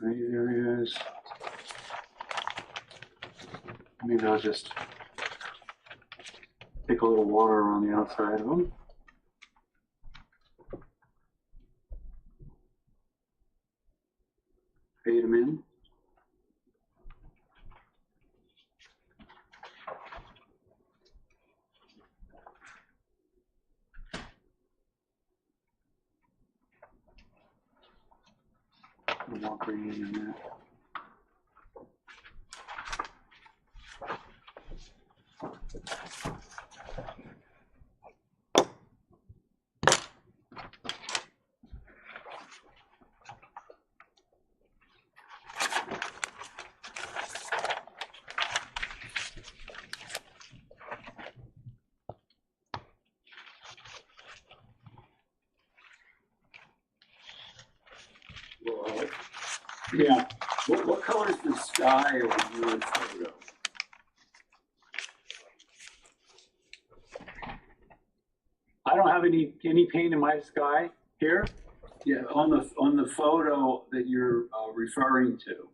These areas. Maybe I'll just take a little water around the outside of them. fade them in. A little more green in there. Well, Yeah. what color is the sky on your photo? I don't have any paint in my sky here. Yeah, on the photo that you're referring to.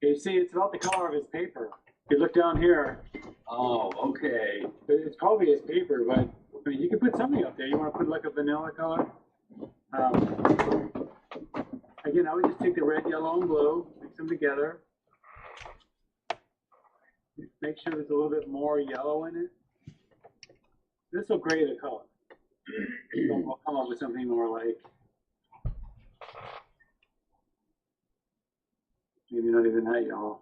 You see, it's about the color of his paper. If you look down here, Oh, okay. it's probably his paper, but I mean, you can put something up there. You want to put like a vanilla color? Again, I would just take the red, yellow, and blue, mix them together. Make sure there's a little bit more yellow in it. This will gray the color. So we'll come up with something more like, maybe not even that yellow.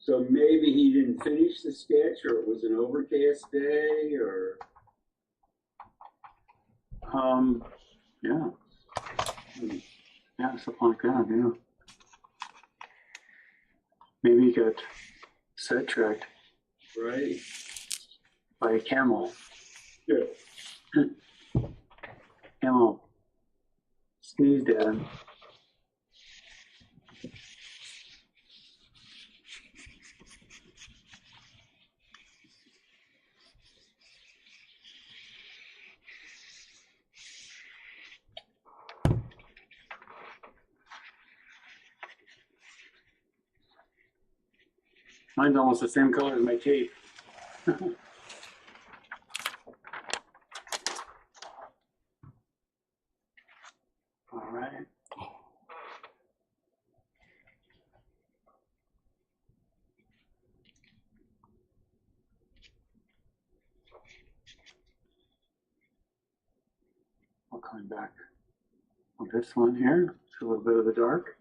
So maybe he didn't finish the sketch, or it was an overcast day, or Yeah. Yeah, something like that, yeah. Maybe you got sidetracked right? by a camel. Yeah. Camel sneezed at him. Mine's almost the same color as my tape. All right. I'll come back on this one here. It's a little bit of the dark.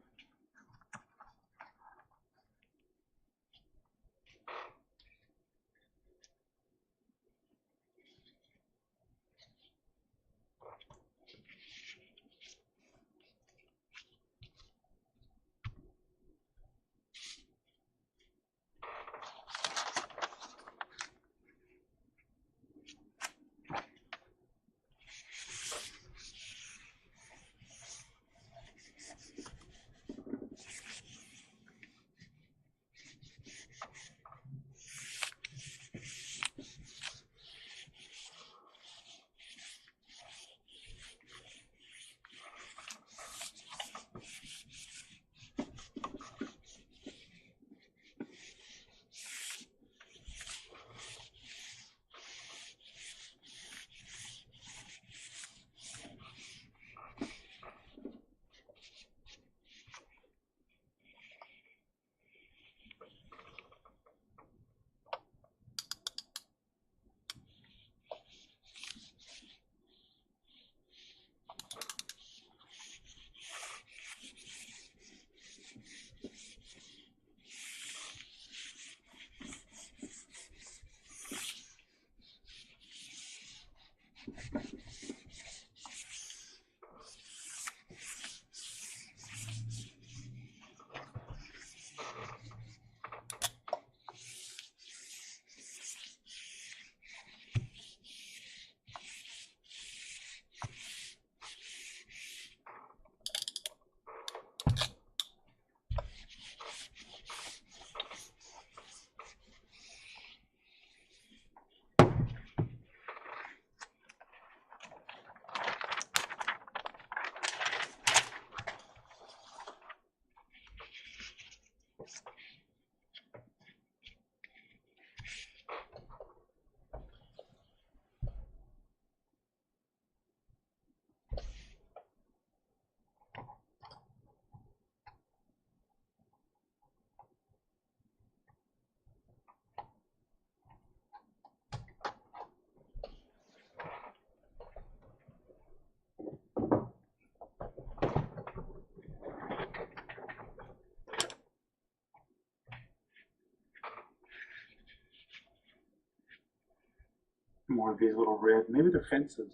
More of these little red, maybe they're fences.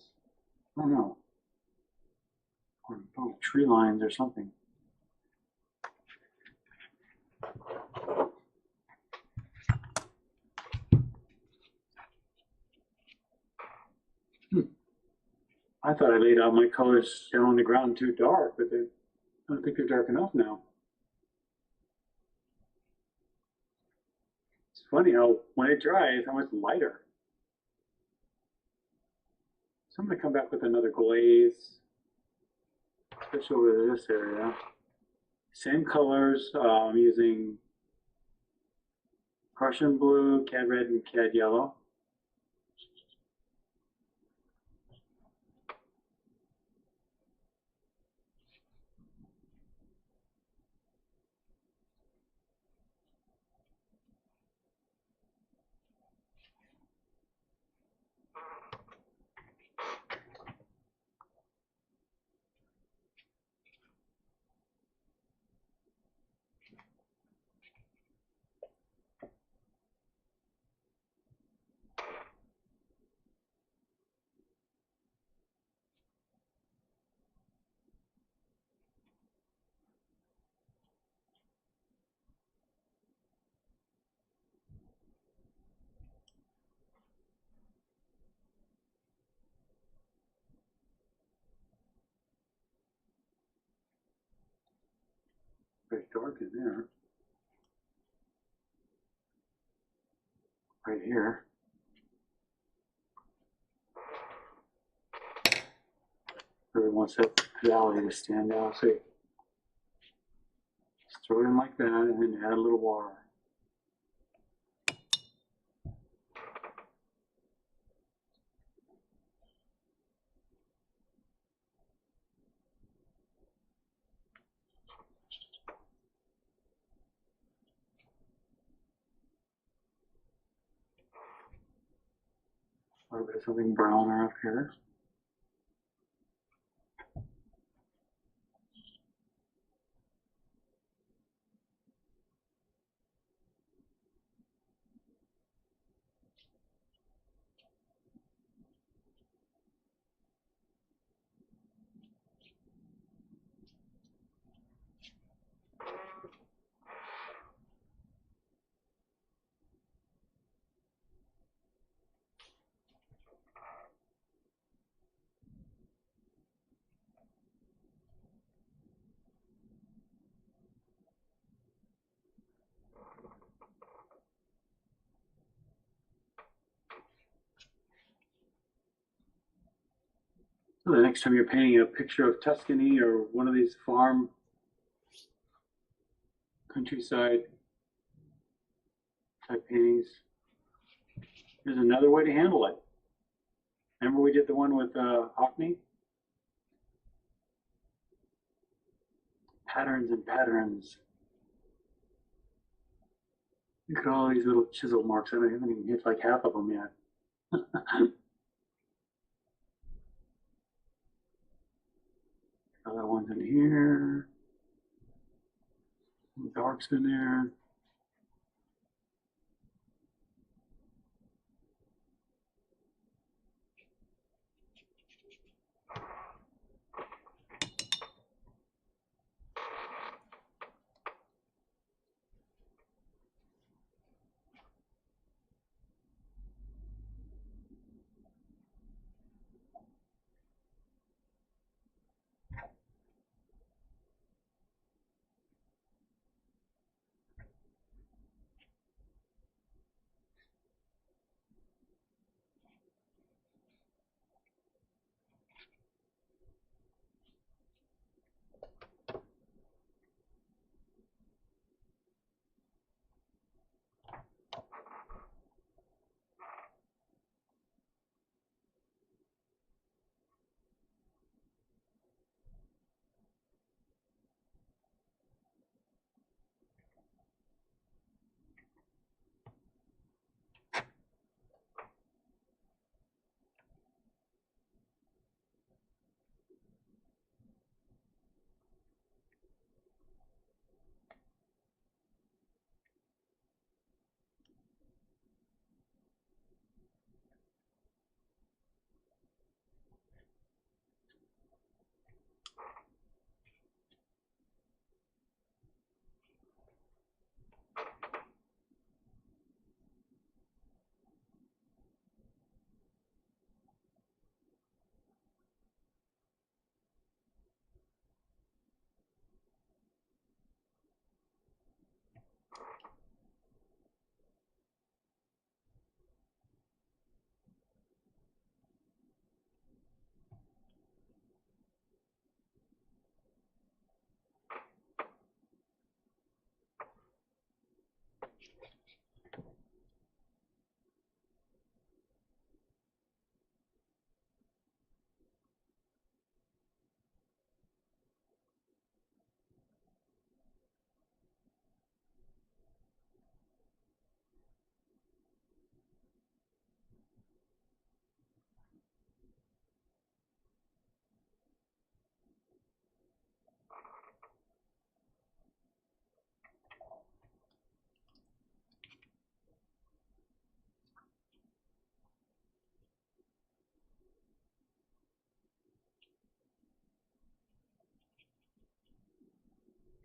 I don't know. Or tree lines or something. I thought I laid out my colors down on the ground too dark, but I don't think they're dark enough now. It's funny how when it dries, how much lighter. So I'm going to come back with another glaze, especially over this area. Same colors. I'm using Prussian blue, cad red, and cad yellow. Very dark in there. Right here. Really wants that valley to stand out. So just throw it in like that and then add a little water. A little bit of something browner up here. So the next time you're painting a picture of Tuscany or one of these farm countryside type paintings, there's another way to handle it. Remember we did the one with Hockney? Patterns and patterns. Look at all these little chisel marks. I haven't even hit like half of them yet. Other ones in here. Some darks in there.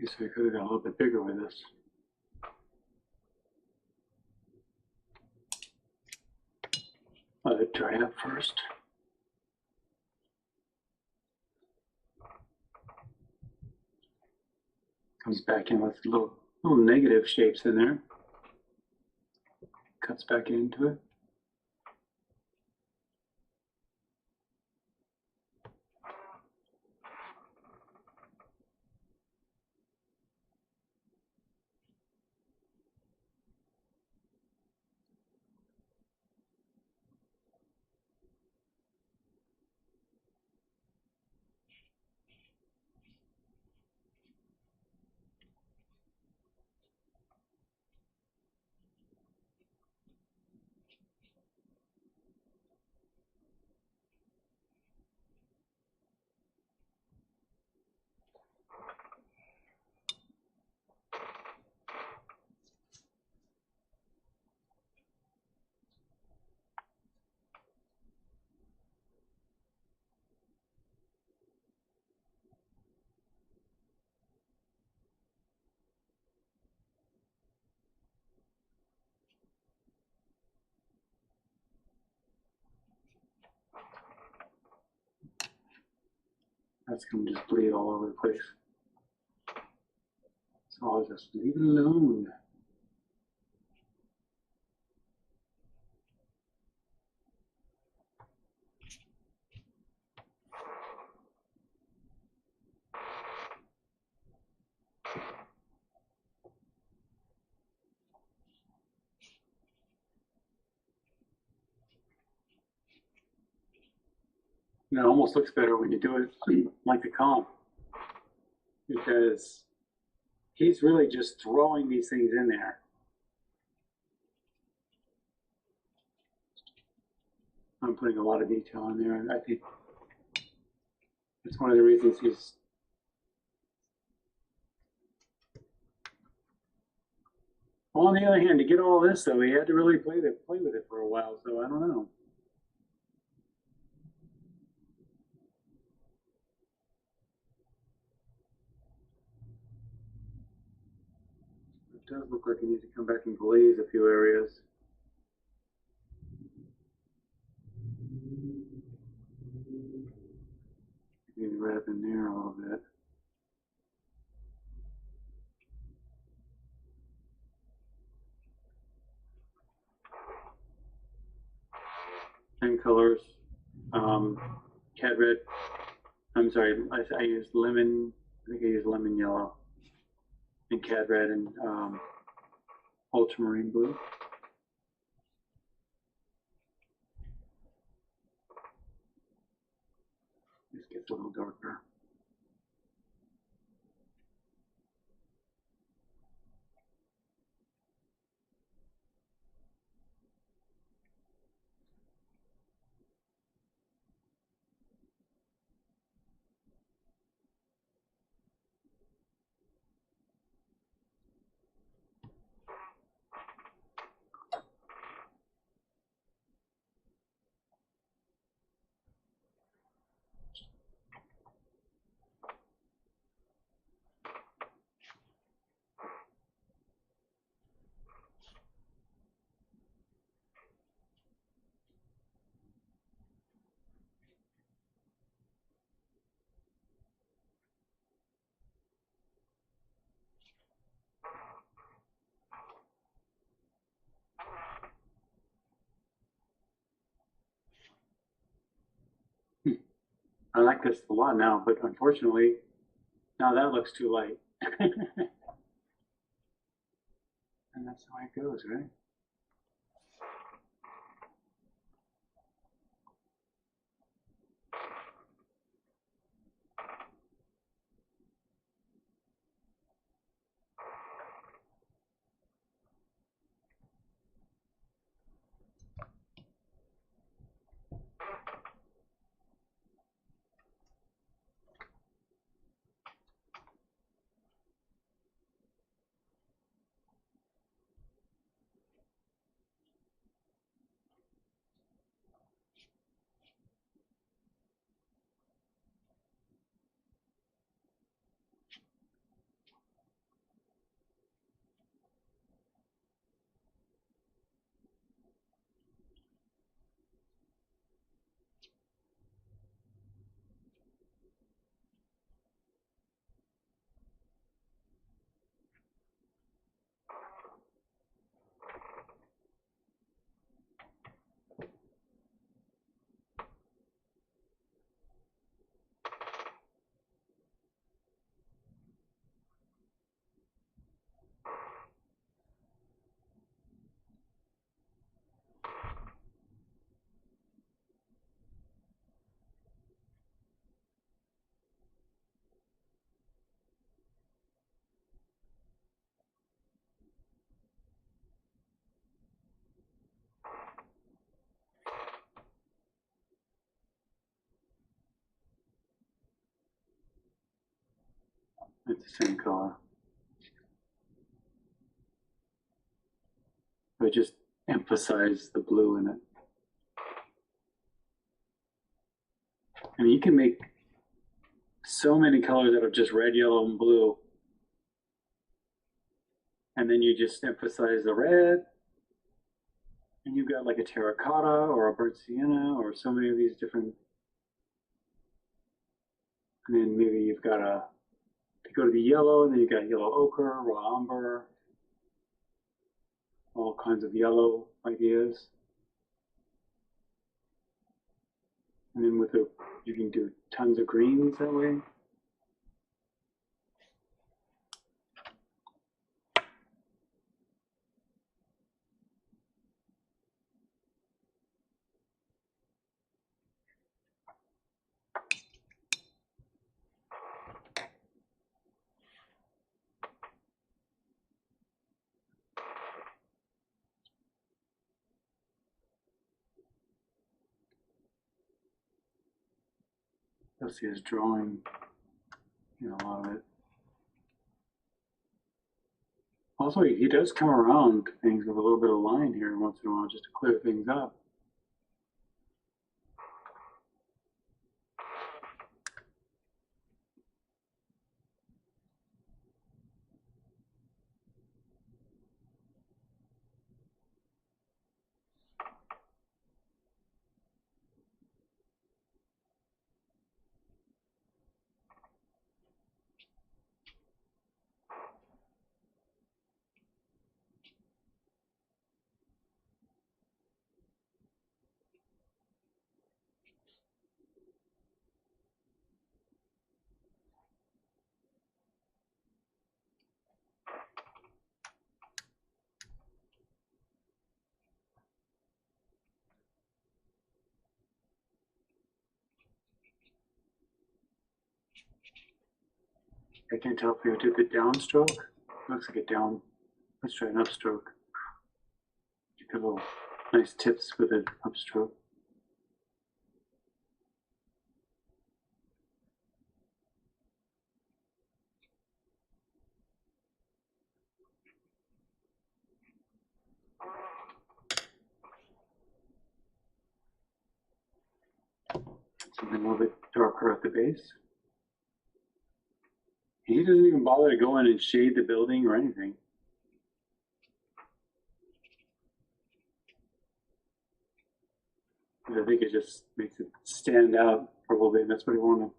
Guess we could have got a little bit bigger with this. Let it dry up first. Comes back in with little negative shapes in there. Cuts back into it. That's going to just bleed all over the place. So I'll just leave it alone. And it almost looks better when you do it like the comp, because he's really just throwing these things in there. I'm putting a lot of detail in there, and I think it's one of the reasons he's on the other hand, to get all this though, he had to really play with it for a while, so I don't know. It does look like he needs to come back and glaze a few areas. Maybe wrap in there a little bit. And colors, cat red. I'm sorry, I used lemon. I think I used lemon yellow and cat red and ultramarine blue. This gets a little darker. I like this a lot now, but unfortunately, now that looks too light. And that's the way it goes, right? It's the same color. But just emphasize the blue in it. I mean, you can make so many colors out of just red, yellow, and blue. And then you just emphasize the red. And you've got like a terracotta or a burnt sienna or so many of these different. And then maybe you've got if you go to the yellow, and then you've got yellow ochre, raw umber, all kinds of yellow ideas. And then you can do tons of greens that way. You'll see his drawing, a lot of it. Also, he does come around things with a little bit of line here once in a while just to clear things up. I can't tell if you did the downstroke. Looks like a down. Let's try an upstroke. Get a little nice tips with an upstroke. Something a little bit darker at the base. He doesn't even bother to go in and shade the building or anything. I think it just makes it stand out for a little bit. That's what he wanted.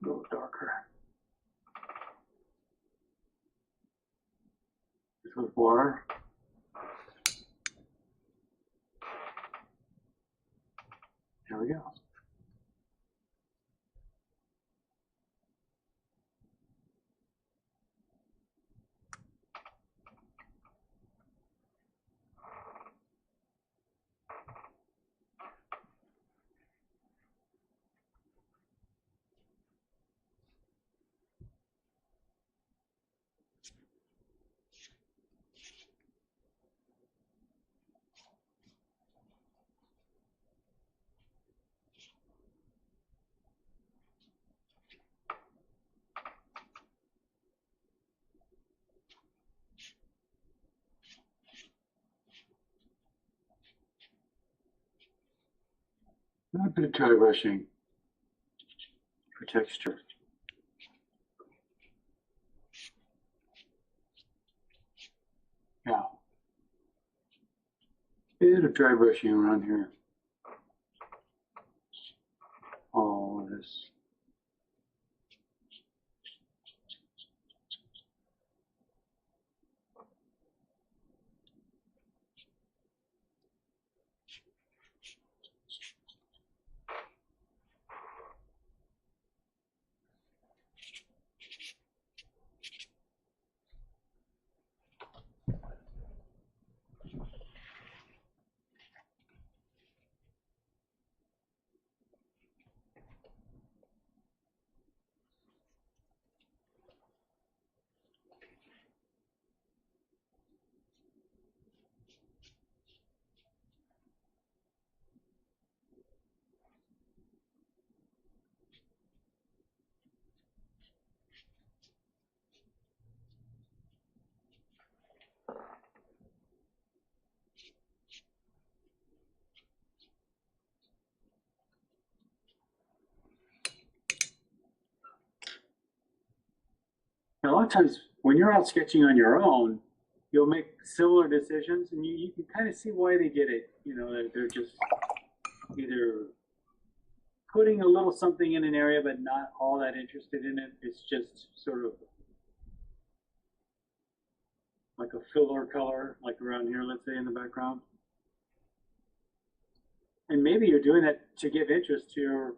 A little darker. This with water. There we go. A bit of dry brushing for texture. Yeah. Bit of dry brushing around here. All of this. Now, a lot of times when you're out sketching on your own, you'll make similar decisions, and you can kind of see why they did it. You know, they're just either putting a little something in an area but not all that interested in it. It's just sort of like a filler color, like around here, let's say, in the background. And maybe you're doing that to give interest to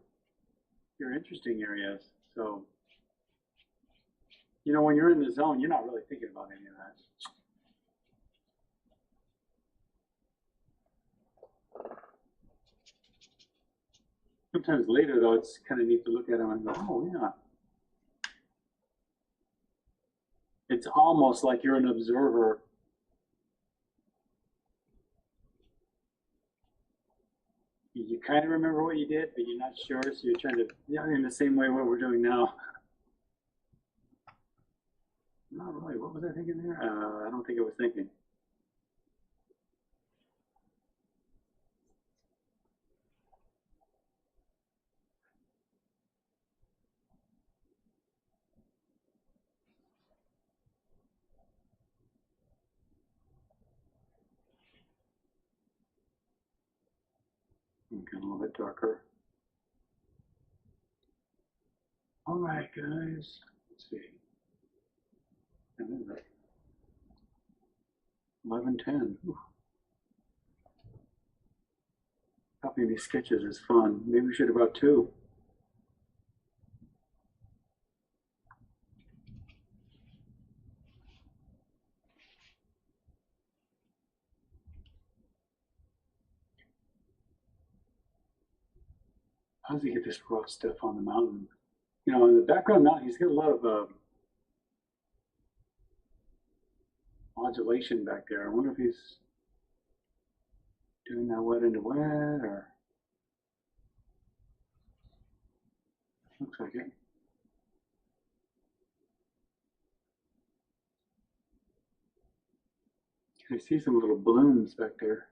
your interesting areas. So, you know, when you're in the zone, you're not really thinking about any of that. Sometimes later, though, it's kind of neat to look at them and go, oh, yeah. It's almost like you're an observer. You kind of remember what you did, but you're not sure, so you're trying to, yeah, in the same way what we're doing now. Not really. What was I thinking there? I don't think I was thinking. Okay, a little bit darker. All right, guys. Let's see. 11:10. Copying these sketches is fun. Maybe we should have brought two. How does he get this rough stuff on the mountain? You know, in the background mountain, he's got a lot of modulation back there. I wonder if he's doing that wet into wet, or looks like it. I see some little blooms back there.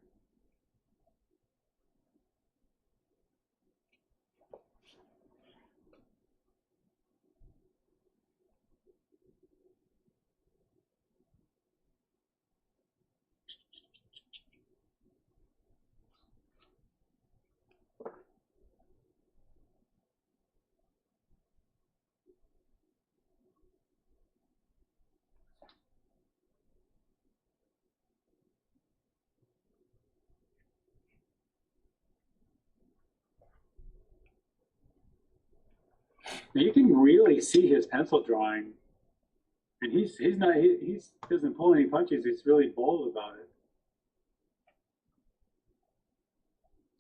Now you can really see his pencil drawing, and he doesn't pull any punches. He's really bold about it.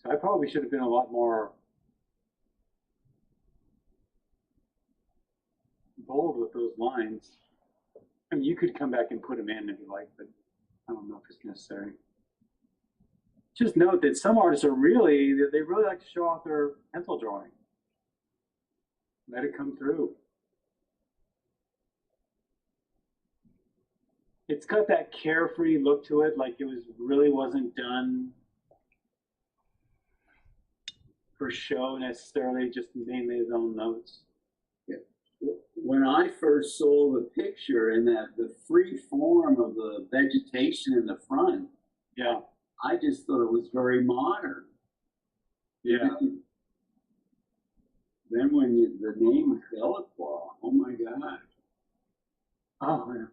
So I probably should have been a lot more bold with those lines. I mean, you could come back and put them in if you like, but I don't know if it's necessary. Just note that some artists they really like to show off their pencil drawing. Let it come through. It's got that carefree look to it, like it really wasn't done for show necessarily, just mainly his own notes. Yeah. When I first saw the picture and the free form of the vegetation in the front, yeah, I just thought it was very modern. Yeah. Then when the name was Delacroix, oh my God. Oh, yeah.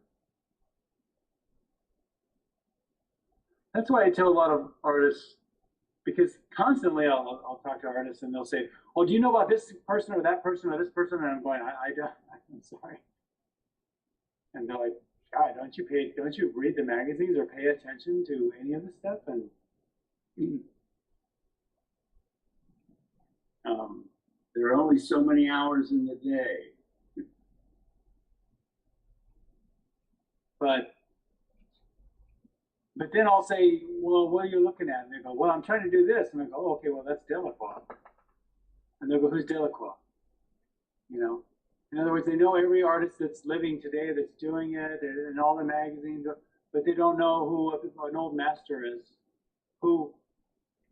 That's why I tell a lot of artists, because constantly I'll talk to artists and they'll say, "Oh, do you know about this person or that person or this person?" And I'm going, I don't. I'm sorry. And they're like, "God, don't you read the magazines or pay attention to any of this stuff?" And there are only so many hours in the day. But then I'll say, "Well, what are you looking at?" And they go, "Well, I'm trying to do this." And I go, "Oh, okay, well, that's Delacroix." And they'll go, "Who's Delacroix?" You know, in other words, they know every artist that's living today that's doing it in all the magazines, but they don't know who an old master is, who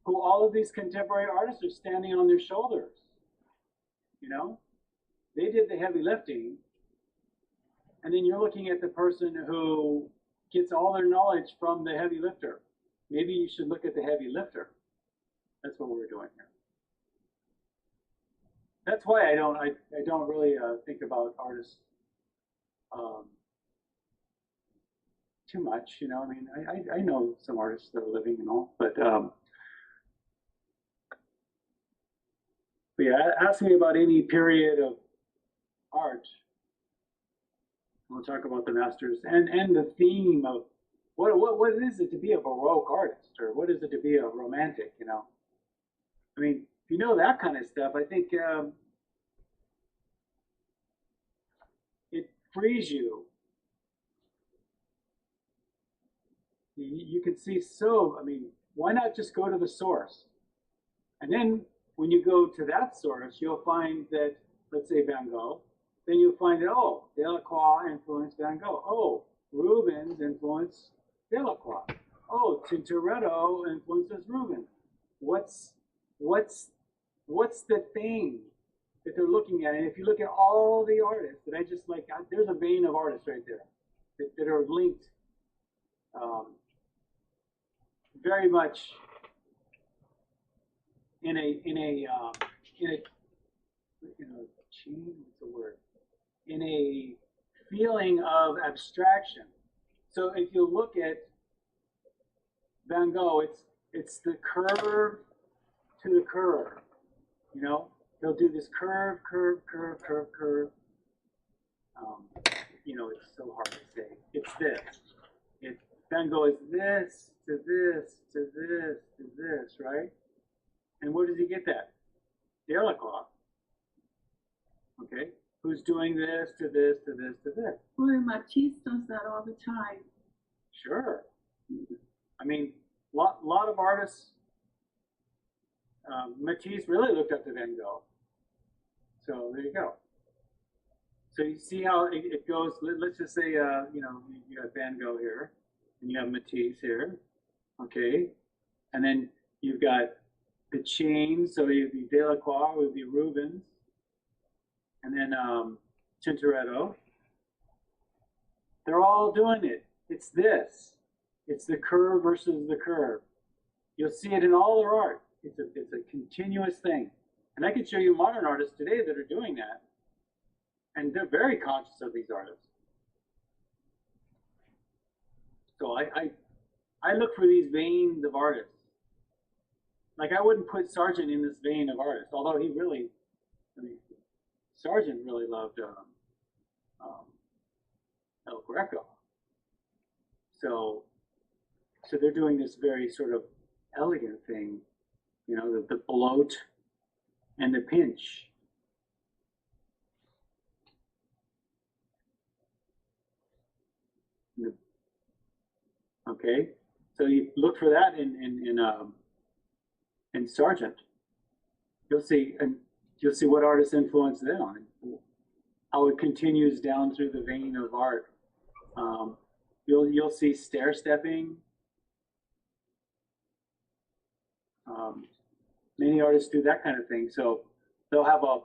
all of these contemporary artists are standing on their shoulders. You know, they did the heavy lifting. And then you're looking at the person who gets all their knowledge from the heavy lifter. Maybe you should look at the heavy lifter. That's what we're doing here. That's why I don't really think about artists too much. You know, I mean, I know some artists that are living and all, but yeah, ask me about any period of art. We'll talk about the masters and the theme of what is it to be a Baroque artist, or what is it to be a romantic, you know? I mean, if you know that kind of stuff, I think it frees you. You can see I mean, why not just go to the source? And then when you go to that source, you'll find that, let's say Van Gogh, then you'll find that, oh, Delacroix influenced Van Gogh. Oh, Rubens influenced Delacroix. Oh, Tintoretto influences Rubens. What's the thing that they're looking at? And if you look at all the artists that I just like, there's a vein of artists right there that are linked very much in a in a feeling of abstraction. So if you look at Van Gogh, it's the curve to the curve. You know, they'll do this curve. You know, it's so hard to say. It's this. Van Gogh is this to this to this to this, right? And where does he get that? Delacroix. Okay, who's doing this to this to this to this? Boy, Matisse does that all the time. Sure. I mean, lot of artists. Matisse really looked up to Van Gogh. So there you go. So you see how it goes. Let's just say, you know, you have Van Gogh here, and you have Matisse here, okay, and then you've got the chain. So you'd be Delacroix, would be Rubens, and then Tintoretto. They're all doing it. It's this. It's the curve versus the curve. You'll see it in all their art. It's a continuous thing. And I could show you modern artists today that are doing that. And they're very conscious of these artists. So I look for these veins of artists. Like, I wouldn't put Sargent in this vein of artists, although he really, I mean, Sargent really loved El Greco. So they're doing this very sort of elegant thing, you know, the bloat and the pinch. Okay, so you look for that in Sargent. You'll see what artists influenced them on how it continues down through the vein of art. You'll see stair stepping. Many artists do that kind of thing. So they'll have a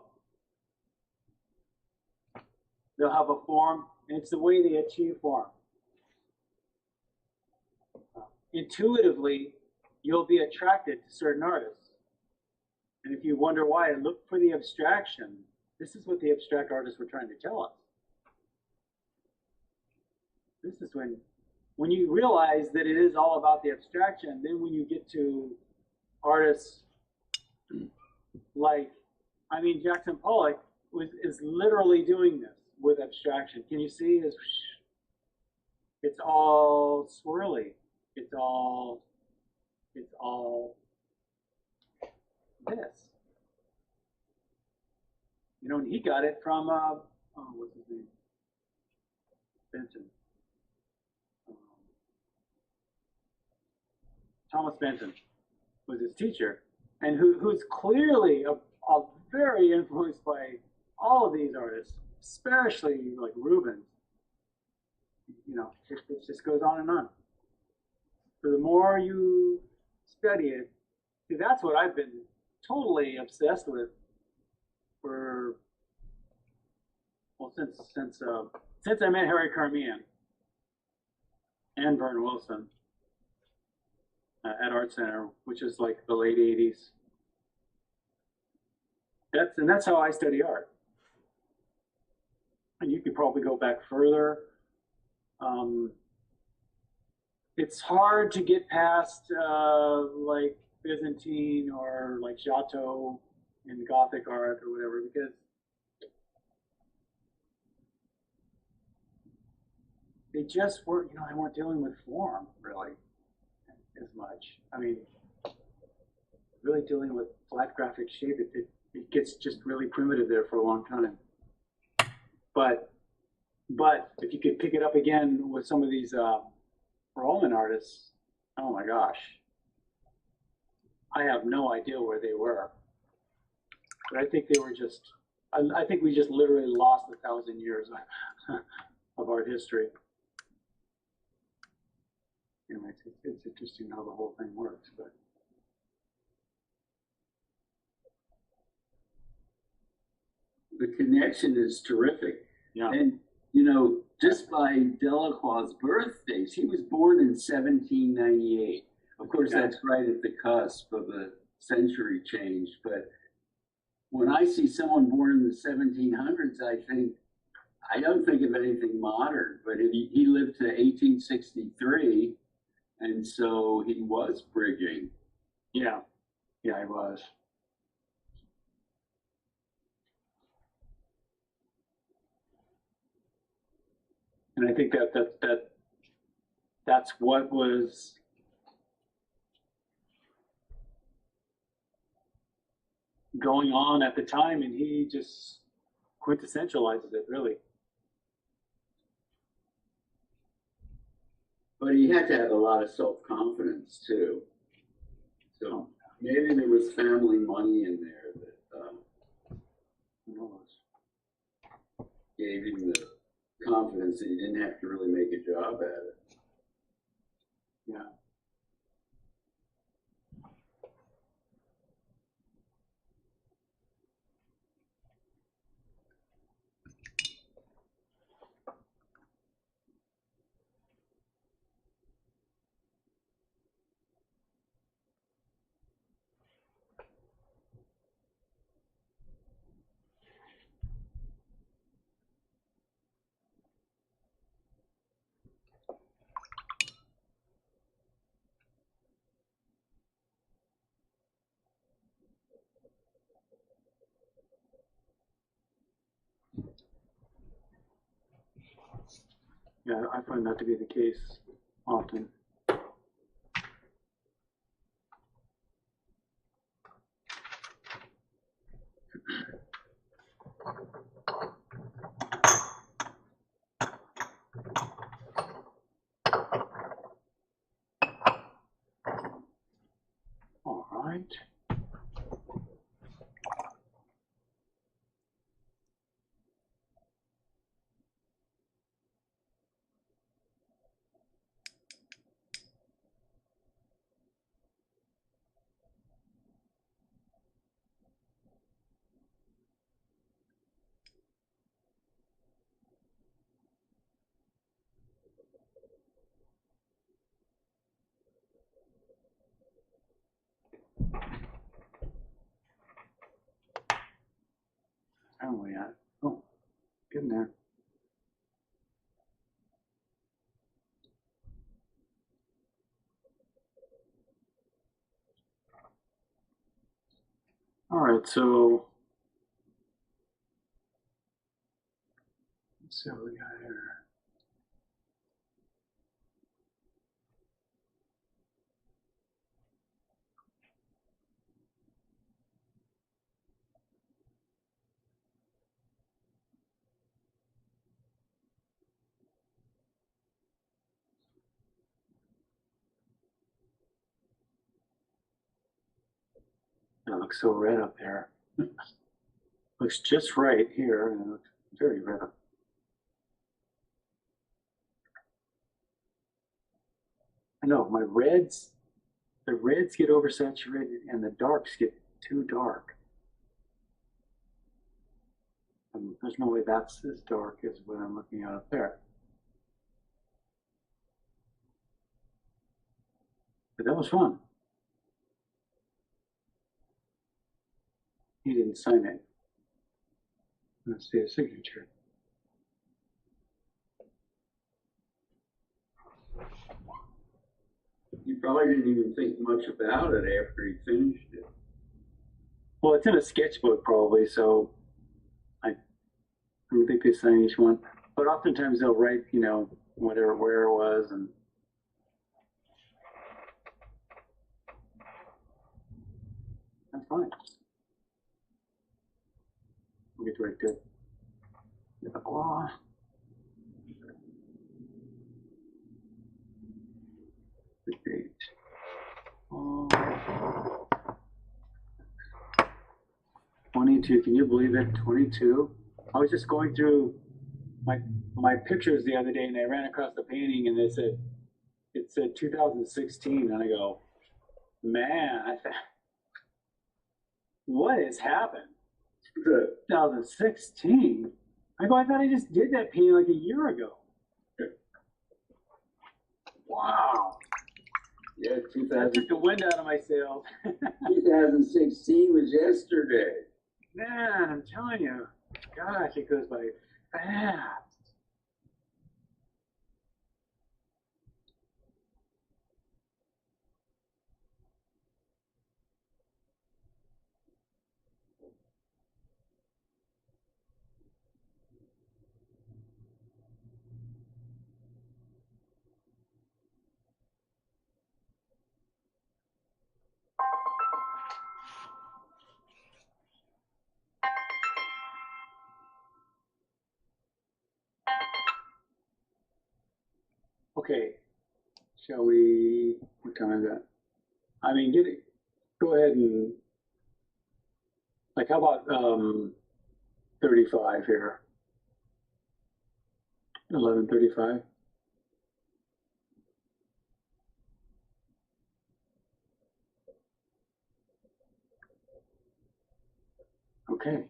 form, and it's the way they achieve form. Intuitively, you'll be attracted to certain artists. And if you wonder why, look for the abstraction. This is what the abstract artists were trying to tell us. This is when you realize that it is all about the abstraction, then when you get to artists like, I mean, Jackson Pollock is literally doing this with abstraction. Can you see his? It's all swirly. It's all this. You know, and he got it from what's his name? Benton. Thomas Benton was his teacher, and who's clearly a very influenced by all of these artists, especially like Rubens. You know, it just goes on and on. So the more you study it, see, that's what I've been totally obsessed with for, well, since since I met Harry Carmian and Vern Wilson at Art Center, which is like the late 80s, that's how I study art. And you could probably go back further. It's hard to get past like Byzantine or like Giotto in Gothic art or whatever, because they just were, they weren't dealing with form really as much. I mean, really dealing with flat graphic shape, it gets just really primitive there for a long time. But if you could pick it up again with some of these Roman artists, oh my gosh, I have no idea where they were. But I think they were just, I think we just literally lost 1,000 years of art history. Anyway, it's interesting how the whole thing works. But the connection is terrific. yeah. And, just by Delacroix's birthdays, he was born in 1798. Of course, that's right at the cusp of a century change. But when I see someone born in the 1700s, I don't think of anything modern. But he lived to 1863, and so he was bridging. Yeah, he was. And I think that's what was going on at the time, and he just quintessentializes it, really. But he had to have a lot of self-confidence too. So maybe there was family money in there that gave him the confidence that he didn't have to really make a job at it. Yeah. Yeah, I find that to be the case often. All right. How are we at? Oh, getting there. All right, so let's see what we got here. That looks so red up there. Looks just right here, and it looks very red up. I know, the reds get oversaturated and the darks get too dark. There's no way that's as dark as what I'm looking at up there. But that was fun. He didn't sign it. Let's see his signature. You probably didn't even think much about it after he finished it. Well, it's in a sketchbook probably, so I don't think they sign each one. But oftentimes they'll write, you know, whatever, where it was, and that's fine. We'll get to write good. Delacroix. The date. 22. Can you believe it? 22. I was just going through my pictures the other day, and I ran across the painting, and it said 2016, and I go, man, what has happened? 2016. I go, I thought I just did that painting like a year ago. Wow. Yeah, That took the wind out of my sails. 2016 was yesterday. Man, I'm telling you, gosh, it goes by fast. Okay, shall we, what time is that? I mean, go ahead and, like, how about 35 here? 11:35? Okay.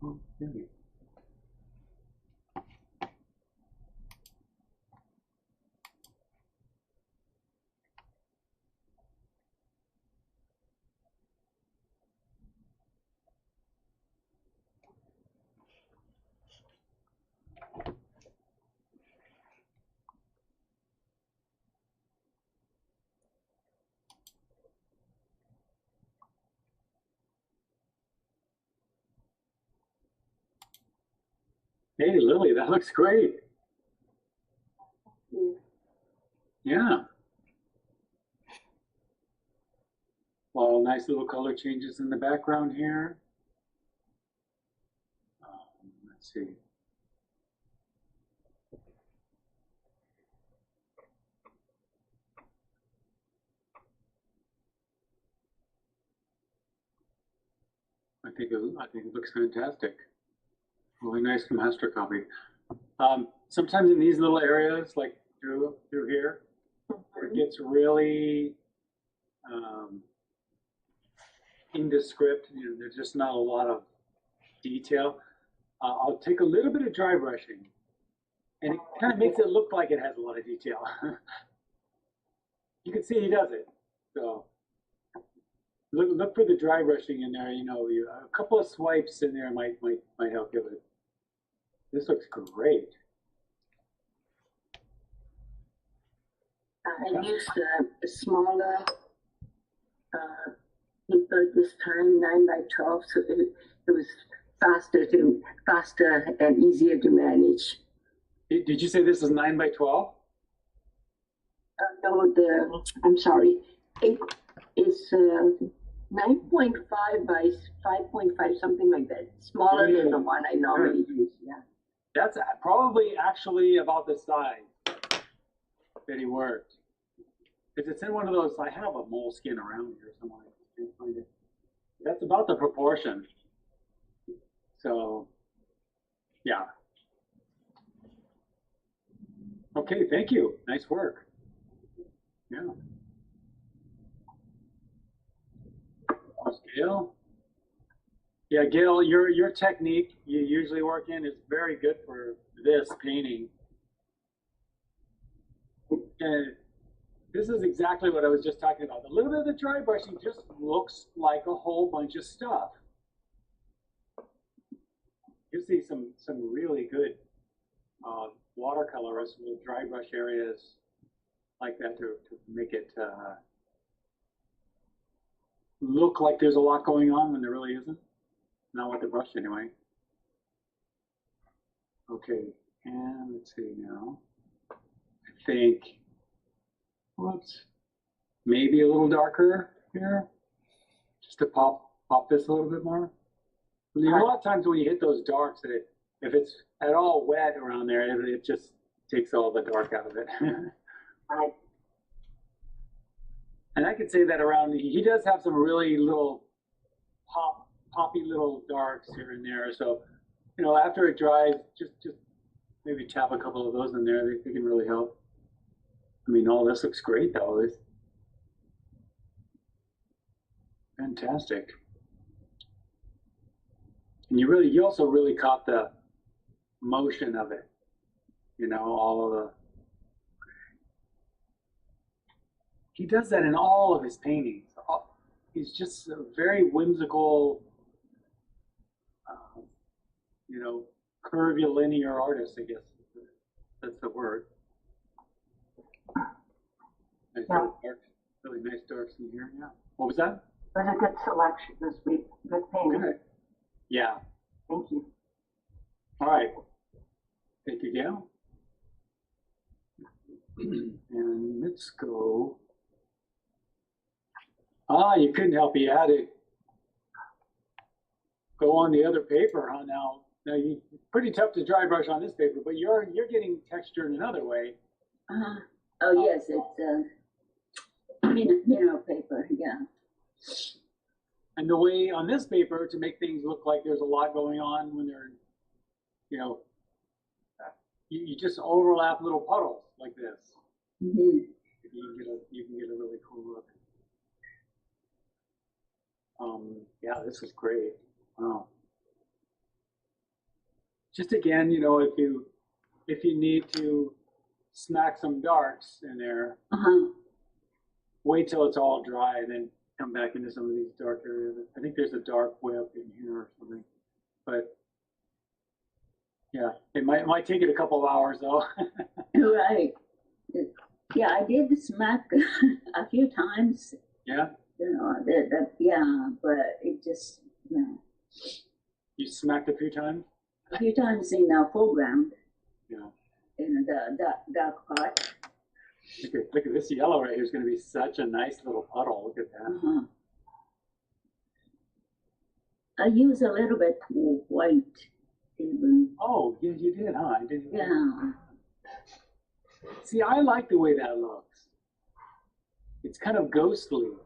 Okay. Hey, Lily, that looks great. Yeah. A lot of nice little color changes in the background here. Let's see. I think it looks fantastic. Really nice master copy. Sometimes in these little areas, like through here, it gets really indescript. You know, there's just not a lot of detail. I'll take a little bit of dry brushing, and it kind of makes it look like it has a lot of detail. You can see he does it. So look for the dry brushing in there. You know, a couple of swipes in there might help you with it. This looks great. I used a smaller paper this time, 9x12, so it was faster and easier to manage. Did you say this is 9x12? No, I'm sorry. It is 9.5 by 5.5, something like that. Smaller than the one I normally use. Yeah. That's probably actually about the size that he worked. Because it's in one of those, I have a moleskin around here somewhere. I can't find it. That's about the proportion. So, yeah. Okay, thank you. Nice work. Yeah. Gail? Yeah, Gail, your technique you usually work in is very good for this painting. And this is exactly what I was just talking about. A little bit of the dry brushing just looks like a whole bunch of stuff. You see some really good watercolorists will dry brush areas like that to make it look like there's a lot going on when there really isn't. Not with the brush anyway. Okay, and let's see now. I think, whoops, maybe a little darker here, just to pop this a little bit more. You know, a lot of times when you hit those darks, if it's at all wet around there, it just takes all the dark out of it. Right. And I could say that around, he does have some really little poppy little darks here and there. So, you know, after it dries, just maybe tap a couple of those in there. They can really help. I mean, all this looks great though. It's fantastic. And you also really caught the motion of it. You know, all of the. He does that in all of his paintings. He's just a very whimsical, you know, curvilinear artist, I guess. That's the word. Nice darks, really nice darks in here, yeah. What was that? It was a good selection this week. Good painting. Good. Yeah. Thank you. All right. Thank you, Gail. And let's go. You couldn't help it. You had to go on the other paper, huh? Now it's pretty tough to dry brush on this paper, but you're getting texture in another way. Oh yes, it's mineral paper. Yeah. And the way on this paper to make things look like there's a lot going on when they're, you know, you just overlap little puddles like this. Mm-hmm. You can get a really cool look. Yeah, this is great. Wow. just again, you know, if you need to smack some darks in there, wait till it's all dry and then come back into some of these dark areas. I think there's a dark way up in here or something, but yeah, it might take it a couple of hours though. Right. Yeah, I did smack a few times. Yeah. You know, yeah, but it just, you know. You smacked a few times? A few times in the foreground. Yeah. In the dark part. Look at this yellow right here is going to be such a nice little puddle. Look at that. I use a little bit of white even. Oh, yeah, you did, huh? I didn't. Yeah. See, I like the way that looks. It's kind of ghostly.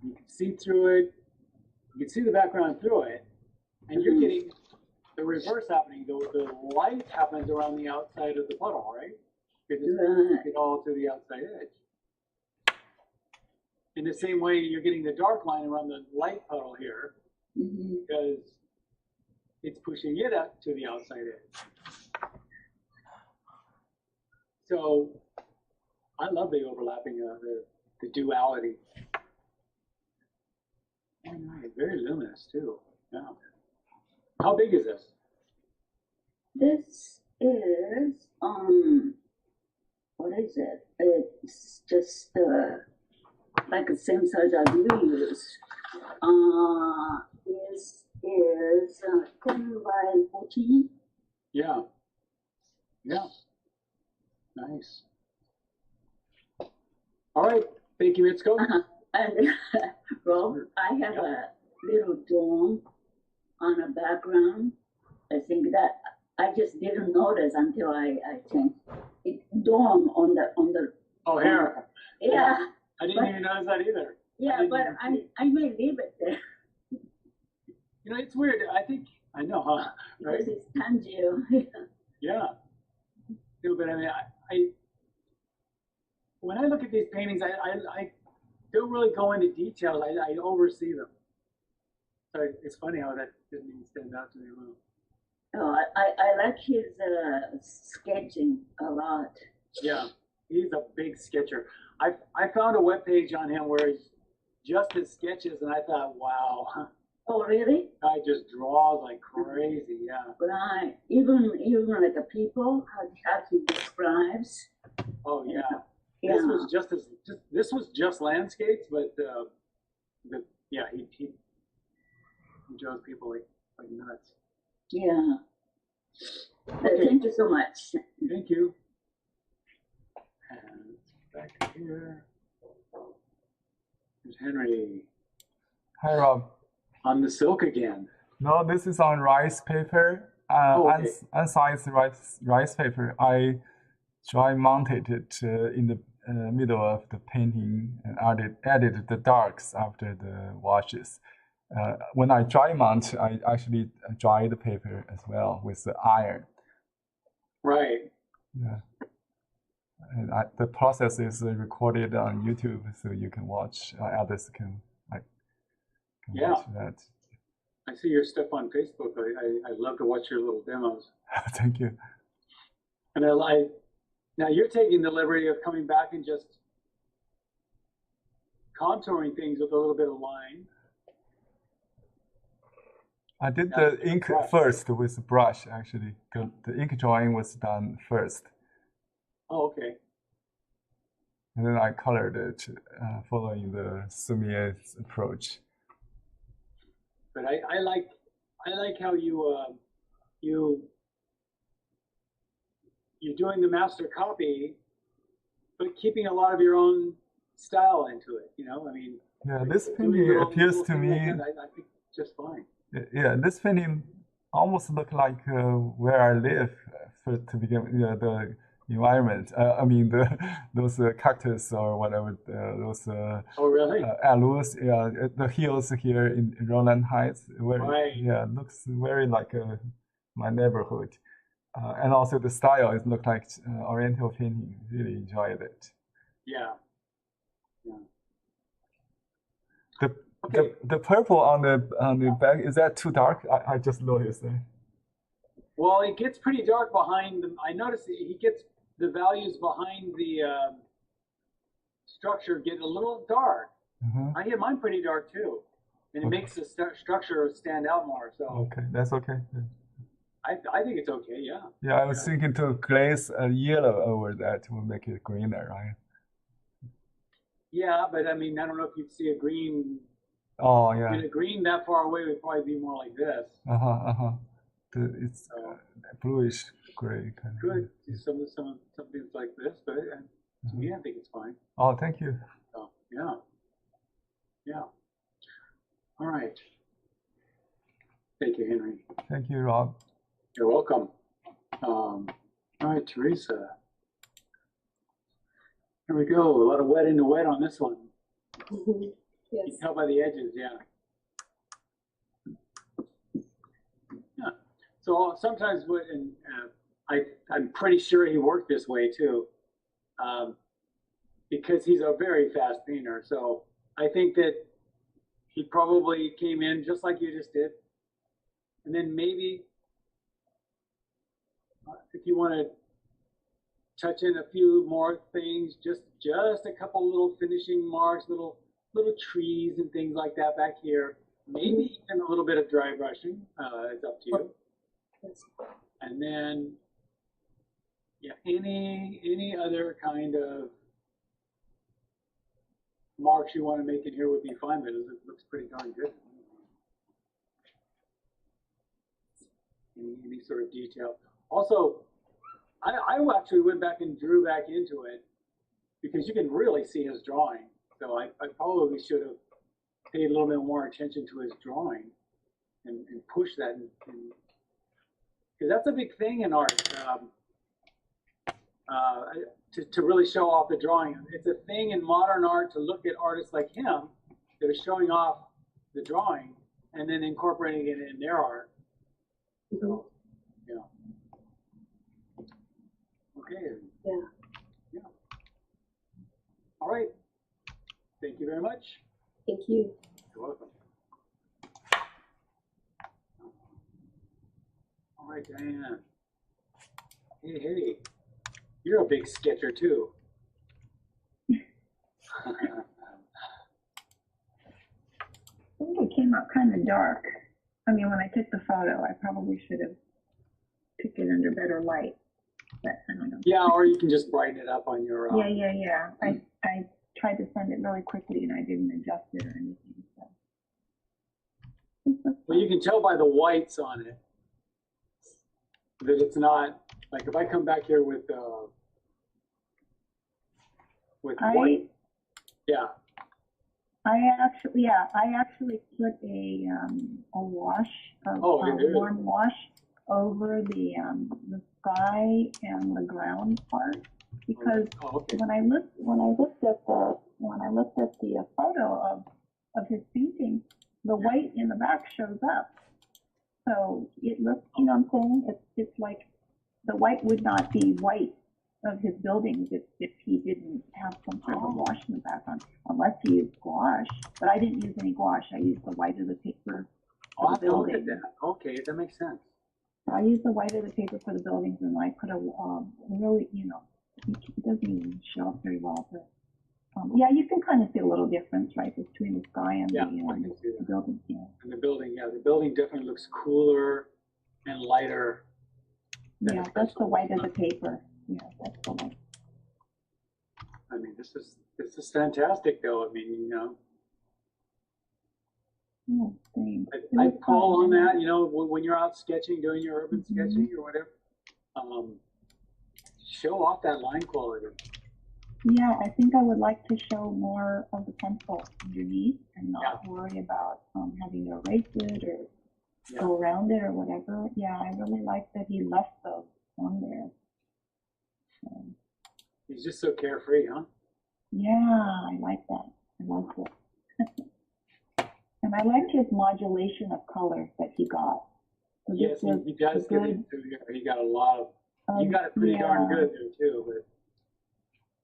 You can see through it. You can see the background through it. And you're getting the reverse happening. The light happens around the outside of the puddle, right? Because it's it all to the outside edge. In the same way, you're getting the dark line around the light puddle here because it's pushing it up to the outside edge. So I love the overlapping of the duality. Very luminous too. Yeah. How big is this? This is what is it? It's just like the same size as you use. This is 10 by 14. Yeah. Yeah. Nice. All right. Thank you, Mitsuko. And Rob, I have a little dome on the background. I think that I just didn't notice until I changed it. Dome on the. Oh, here. Yeah. I didn't even notice that either. Yeah, but I may leave it there. You know, it's weird. I think I know, huh? Right? Because it's tangible. Yeah. No, but I mean, I when I look at these paintings, I don't really go into details. I oversee them. So it's funny how that didn't even stand out to me. Oh, I like his sketching a lot. Yeah, he's a big sketcher. I found a webpage on him where it's just his sketches, and I thought, wow. Oh, really? Guy just draws like crazy. Yeah. Right. Even like the people, how he describes. Oh yeah. Yeah. This was just landscapes, but yeah, he draws people like nuts. Yeah. Okay. Thank you so much. Thank you. And back here. There's Henry. Hi, Rob. On the silk again. No, this is on rice paper. Okay. Unsized rice paper. I dry mounted it in the middle of the painting and added the darks after the washes. When I dry mount, I actually dry the paper as well with the iron. Right. Yeah. And the process is recorded on YouTube, so you can watch. Others can watch that. I see your stuff on Facebook. I love to watch your little demos. Thank you. And now you're taking the liberty of coming back and just contouring things with a little bit of line. I did the ink first with the brush, actually. The ink drawing was done first. Oh, okay. And then I colored it, following the Sumier's approach. But I like how you're doing the master copy, but keeping a lot of your own style into it. You know, I mean. Yeah, this painting appears to me. I think just fine. Yeah, this painting almost looked like where I live to begin with, the environment. I mean, those cactus or whatever, those oh, really? aloes, yeah, the hills here in Roland Heights. Right. Yeah, looks very like my neighborhood. And also the style, it looked like Oriental painting. Really enjoyed it. Yeah. The purple on the back, is that too dark? I just noticed that. Well, it gets pretty dark behind them. I noticed he gets the values behind the structure get a little dark. I get mine pretty dark too, and it makes the structure stand out more. So Okay, that's okay. I think it's okay. Yeah. Yeah, I was thinking to glaze a yellow over that will make it greener, right? Yeah, but I mean, I don't know if you'd see a green. Oh, I yeah. mean, a green that far away would probably be more like this. It's bluish gray kind of. Good. Some things like this, but to me, I think it's fine. Oh, thank you. So yeah, yeah. All right. Thank you, Henry. Thank you, Rob. You're welcome. All right, Teresa. Here we go. A lot of wet into wet on this one. Yes. You can tell by the edges, yeah. Yeah. So sometimes, I'm pretty sure he worked this way too, because he's a very fast painter. So I think that he probably came in just like you just did, and then maybe if you want to touch in a few more things, just a couple little finishing marks, little trees and things like that back here. Maybe even a little bit of dry brushing. It's up to you. And then, yeah, any other kind of marks you want to make in here would be fine, but it looks pretty darn good. Any sort of detail. Also, I actually went back and drew back into it because you can really see his drawing. So I probably should have paid a little bit more attention to his drawing and push that, because that's a big thing in art, to really show off the drawing. It's a thing in modern art to look at artists like him that are showing off the drawing and then incorporating it in their art. So, yeah. Okay. Yeah. Yeah. All right. Thank you very much. Thank you. You're welcome. All right, Diane. Hey. You're a big sketcher too. I think it came out kind of dark. I mean, when I took the photo, I probably should have took it under better light, but I don't know. Yeah, or you can just brighten it up on your. Yeah. I tried to send it really quickly and I didn't adjust it or anything. So. Well, you can tell by the whites on it that it's not like if I come back here with white. Yeah. I actually put a wash, a warm wash over the sky and the ground part, because when I looked at the photo of his painting, the white in the back shows up. So it looks, you know what I'm saying? It's like the white would not be white of his buildings if he didn't have some sort of a wash in the background, unless he used gouache. But I didn't use any gouache. I used the white of the paper for the building. Okay, that makes sense. I used the white of the paper for the buildings, and I put a really, you know, it doesn't even show up very well, but yeah, you can kind of see a little difference, right, between the sky and the building. Yeah. And the building definitely looks cooler and lighter. Yeah, that's the white of the paper. Yeah, that's the white. I mean, this is fantastic, though. I mean, you know. Oh, thanks. I call on that, you know, when you're out sketching, doing your urban sketching or whatever, show off that line quality. Yeah, I think I would like to show more of the pencil underneath and not worry about having to erase it or go around it or whatever. Yeah, I really like that he left those on there. So, he's just so carefree, huh? Yeah, I like that. I like it. And I like his modulation of color that he got. So yes, he does. He got a lot of. You got it pretty darn good there too, but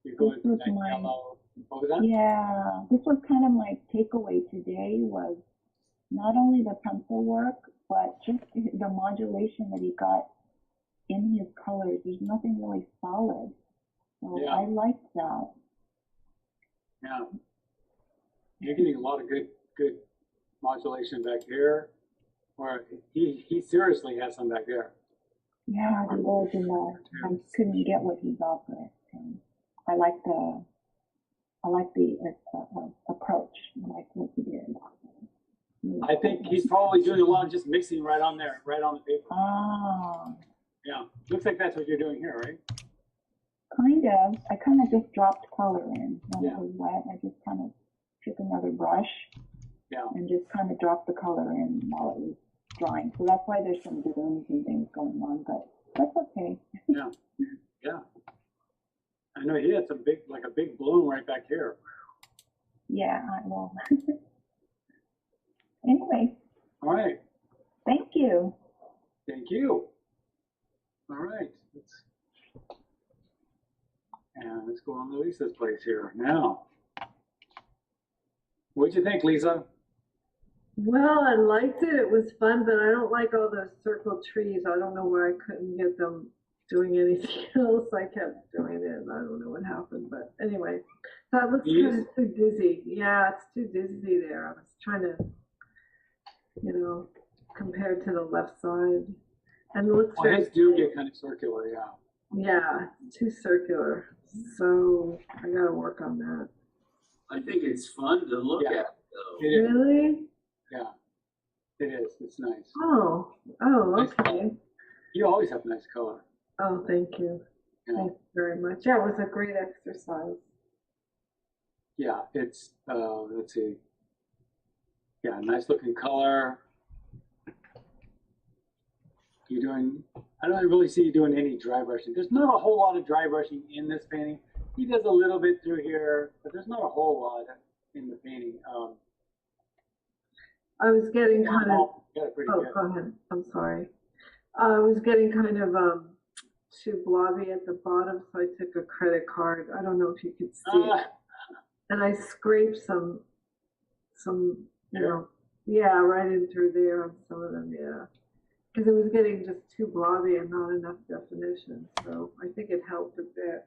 you're going through that yellow. What was that? Yeah, this was kind of my takeaway today. Was not only the pencil work, but just the modulation that he got in his colors. There's nothing really solid. So Yeah. I like that. Yeah. You're getting a lot of good modulation back here. Or he seriously has some back there. Yeah, the original. I couldn't get what he got for it. I like the approach. I like what he did. I think he's probably doing a lot of just mixing right on there, right on the paper. Ah. Yeah, looks like that's what you're doing here, right? Kind of. I kind of just dropped color in when Yeah. it was wet. I just kind of took another brush and just kind of dropped the color in while it was drying. So that's why there's some blooms and things going on, but that's okay. Yeah, yeah. I know he had some a big bloom right back here. Yeah, well. Anyway. All right. Thank you. Thank you. All right. Let's go on to Lisa's place here now. What'd you think, Lisa? Well, I liked it. It was fun, but I don't like all those circle trees. I don't know why I couldn't get them doing anything else. I kept doing it. I don't know what happened, but anyway, that looks kind of too dizzy. Yeah, it's too dizzy there. I was trying to, compared to the left side, and it looks. Well, his do get kind of circular, yeah. Yeah, too circular. So I got to work on that. I think it's fun to look at, though. Really? Yeah, it is. It's nice. Oh, Nice okay. color. You always have nice color. Oh, thank you. Yeah. Thank you very much. Yeah, it was a great exercise. Yeah, it's, let's see. Yeah, nice looking color. I don't really see you doing any dry brushing. There's not a whole lot of dry brushing in this painting. He does a little bit through here, but there's not a whole lot in the painting. I was getting kind of. Got it pretty Oh, good. go ahead. I'm sorry. I was getting kind of too blobby at the bottom, so I took a credit card. I don't know if you could see it. And I scraped some, right in through there on some of them, yeah. Because it was getting just too blobby and not enough definition. So I think it helped a bit.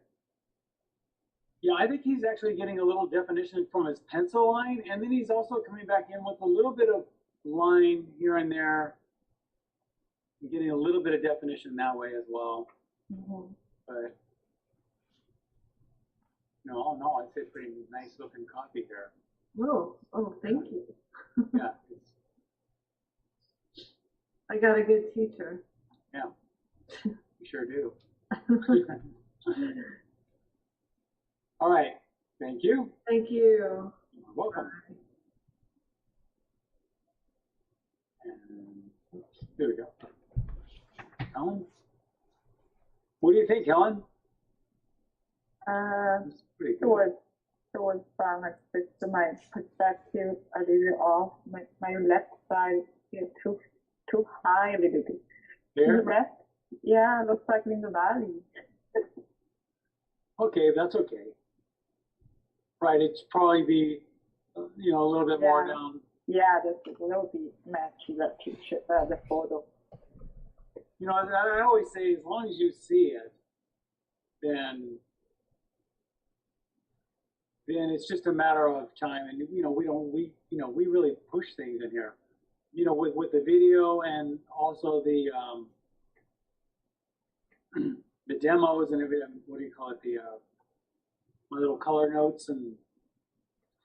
Yeah, I think he's actually getting a little definition from his pencil line, and then he's also coming back in with a little bit of line here and there, and getting a little bit of definition that way as well. Mm-hmm. But no, I'd say pretty nice looking copy here. Oh, thank you. Yeah. I got a good teacher. Yeah, you sure do. All right, thank you. Thank you. You're welcome. And here we go. Helen? What do you think, Helen? It's pretty good. It was fun. My perspective a little off. My left side is too high a little bit. There? The rest, yeah, looks like in the valley. Okay, that's okay. Right, it's probably be, a little bit more down. Yeah, this will be match the picture, the photo. I always say, as long as you see it, then it's just a matter of time. And we really push things in here. With the video and also the demos and everything. What do you call it? My little color notes, and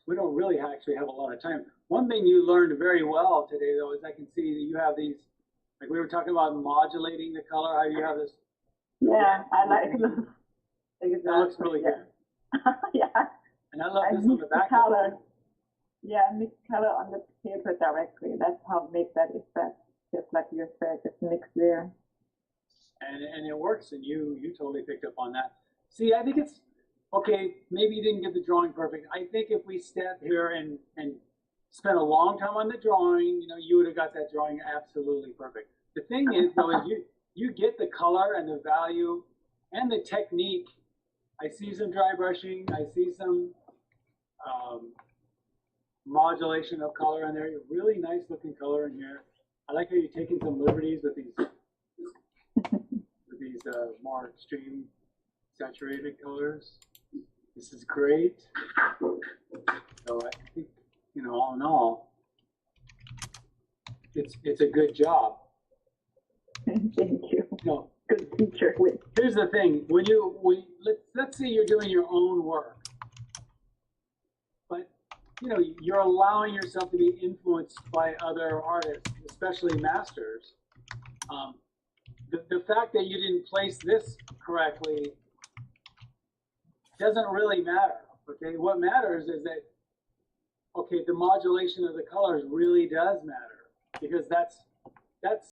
we don't really actually have a lot of time. One thing you learned very well today, though, is I can see that you have these, like we were talking about modulating the color. How you have this. Yeah, I like it. Exactly. That looks really good. Yeah. And I love this on the back. Color. Yeah, mix color on the paper directly. That's how I make that effect. Just like you said, just mix there. And it works, and you totally picked up on that. See, I think it's okay. Maybe you didn't get the drawing perfect. I think if we sat here and spent a long time on the drawing, you would have got that drawing absolutely perfect. The thing is, though, is you get the color and the value and the technique. I see some dry brushing. I see some modulation of color in there. Really nice looking color in here. I like how you're taking some liberties with these these more extreme saturated colors. This is great. So I think, you know, all in all, it's a good job. Thank you. No, Good teacher. here's the thing: let's say you're doing your own work, but you know you're allowing yourself to be influenced by other artists, especially masters. The fact that you didn't place this correctly doesn't really matter. Okay, what matters is that okay, the modulation of the colors really does matter, because that's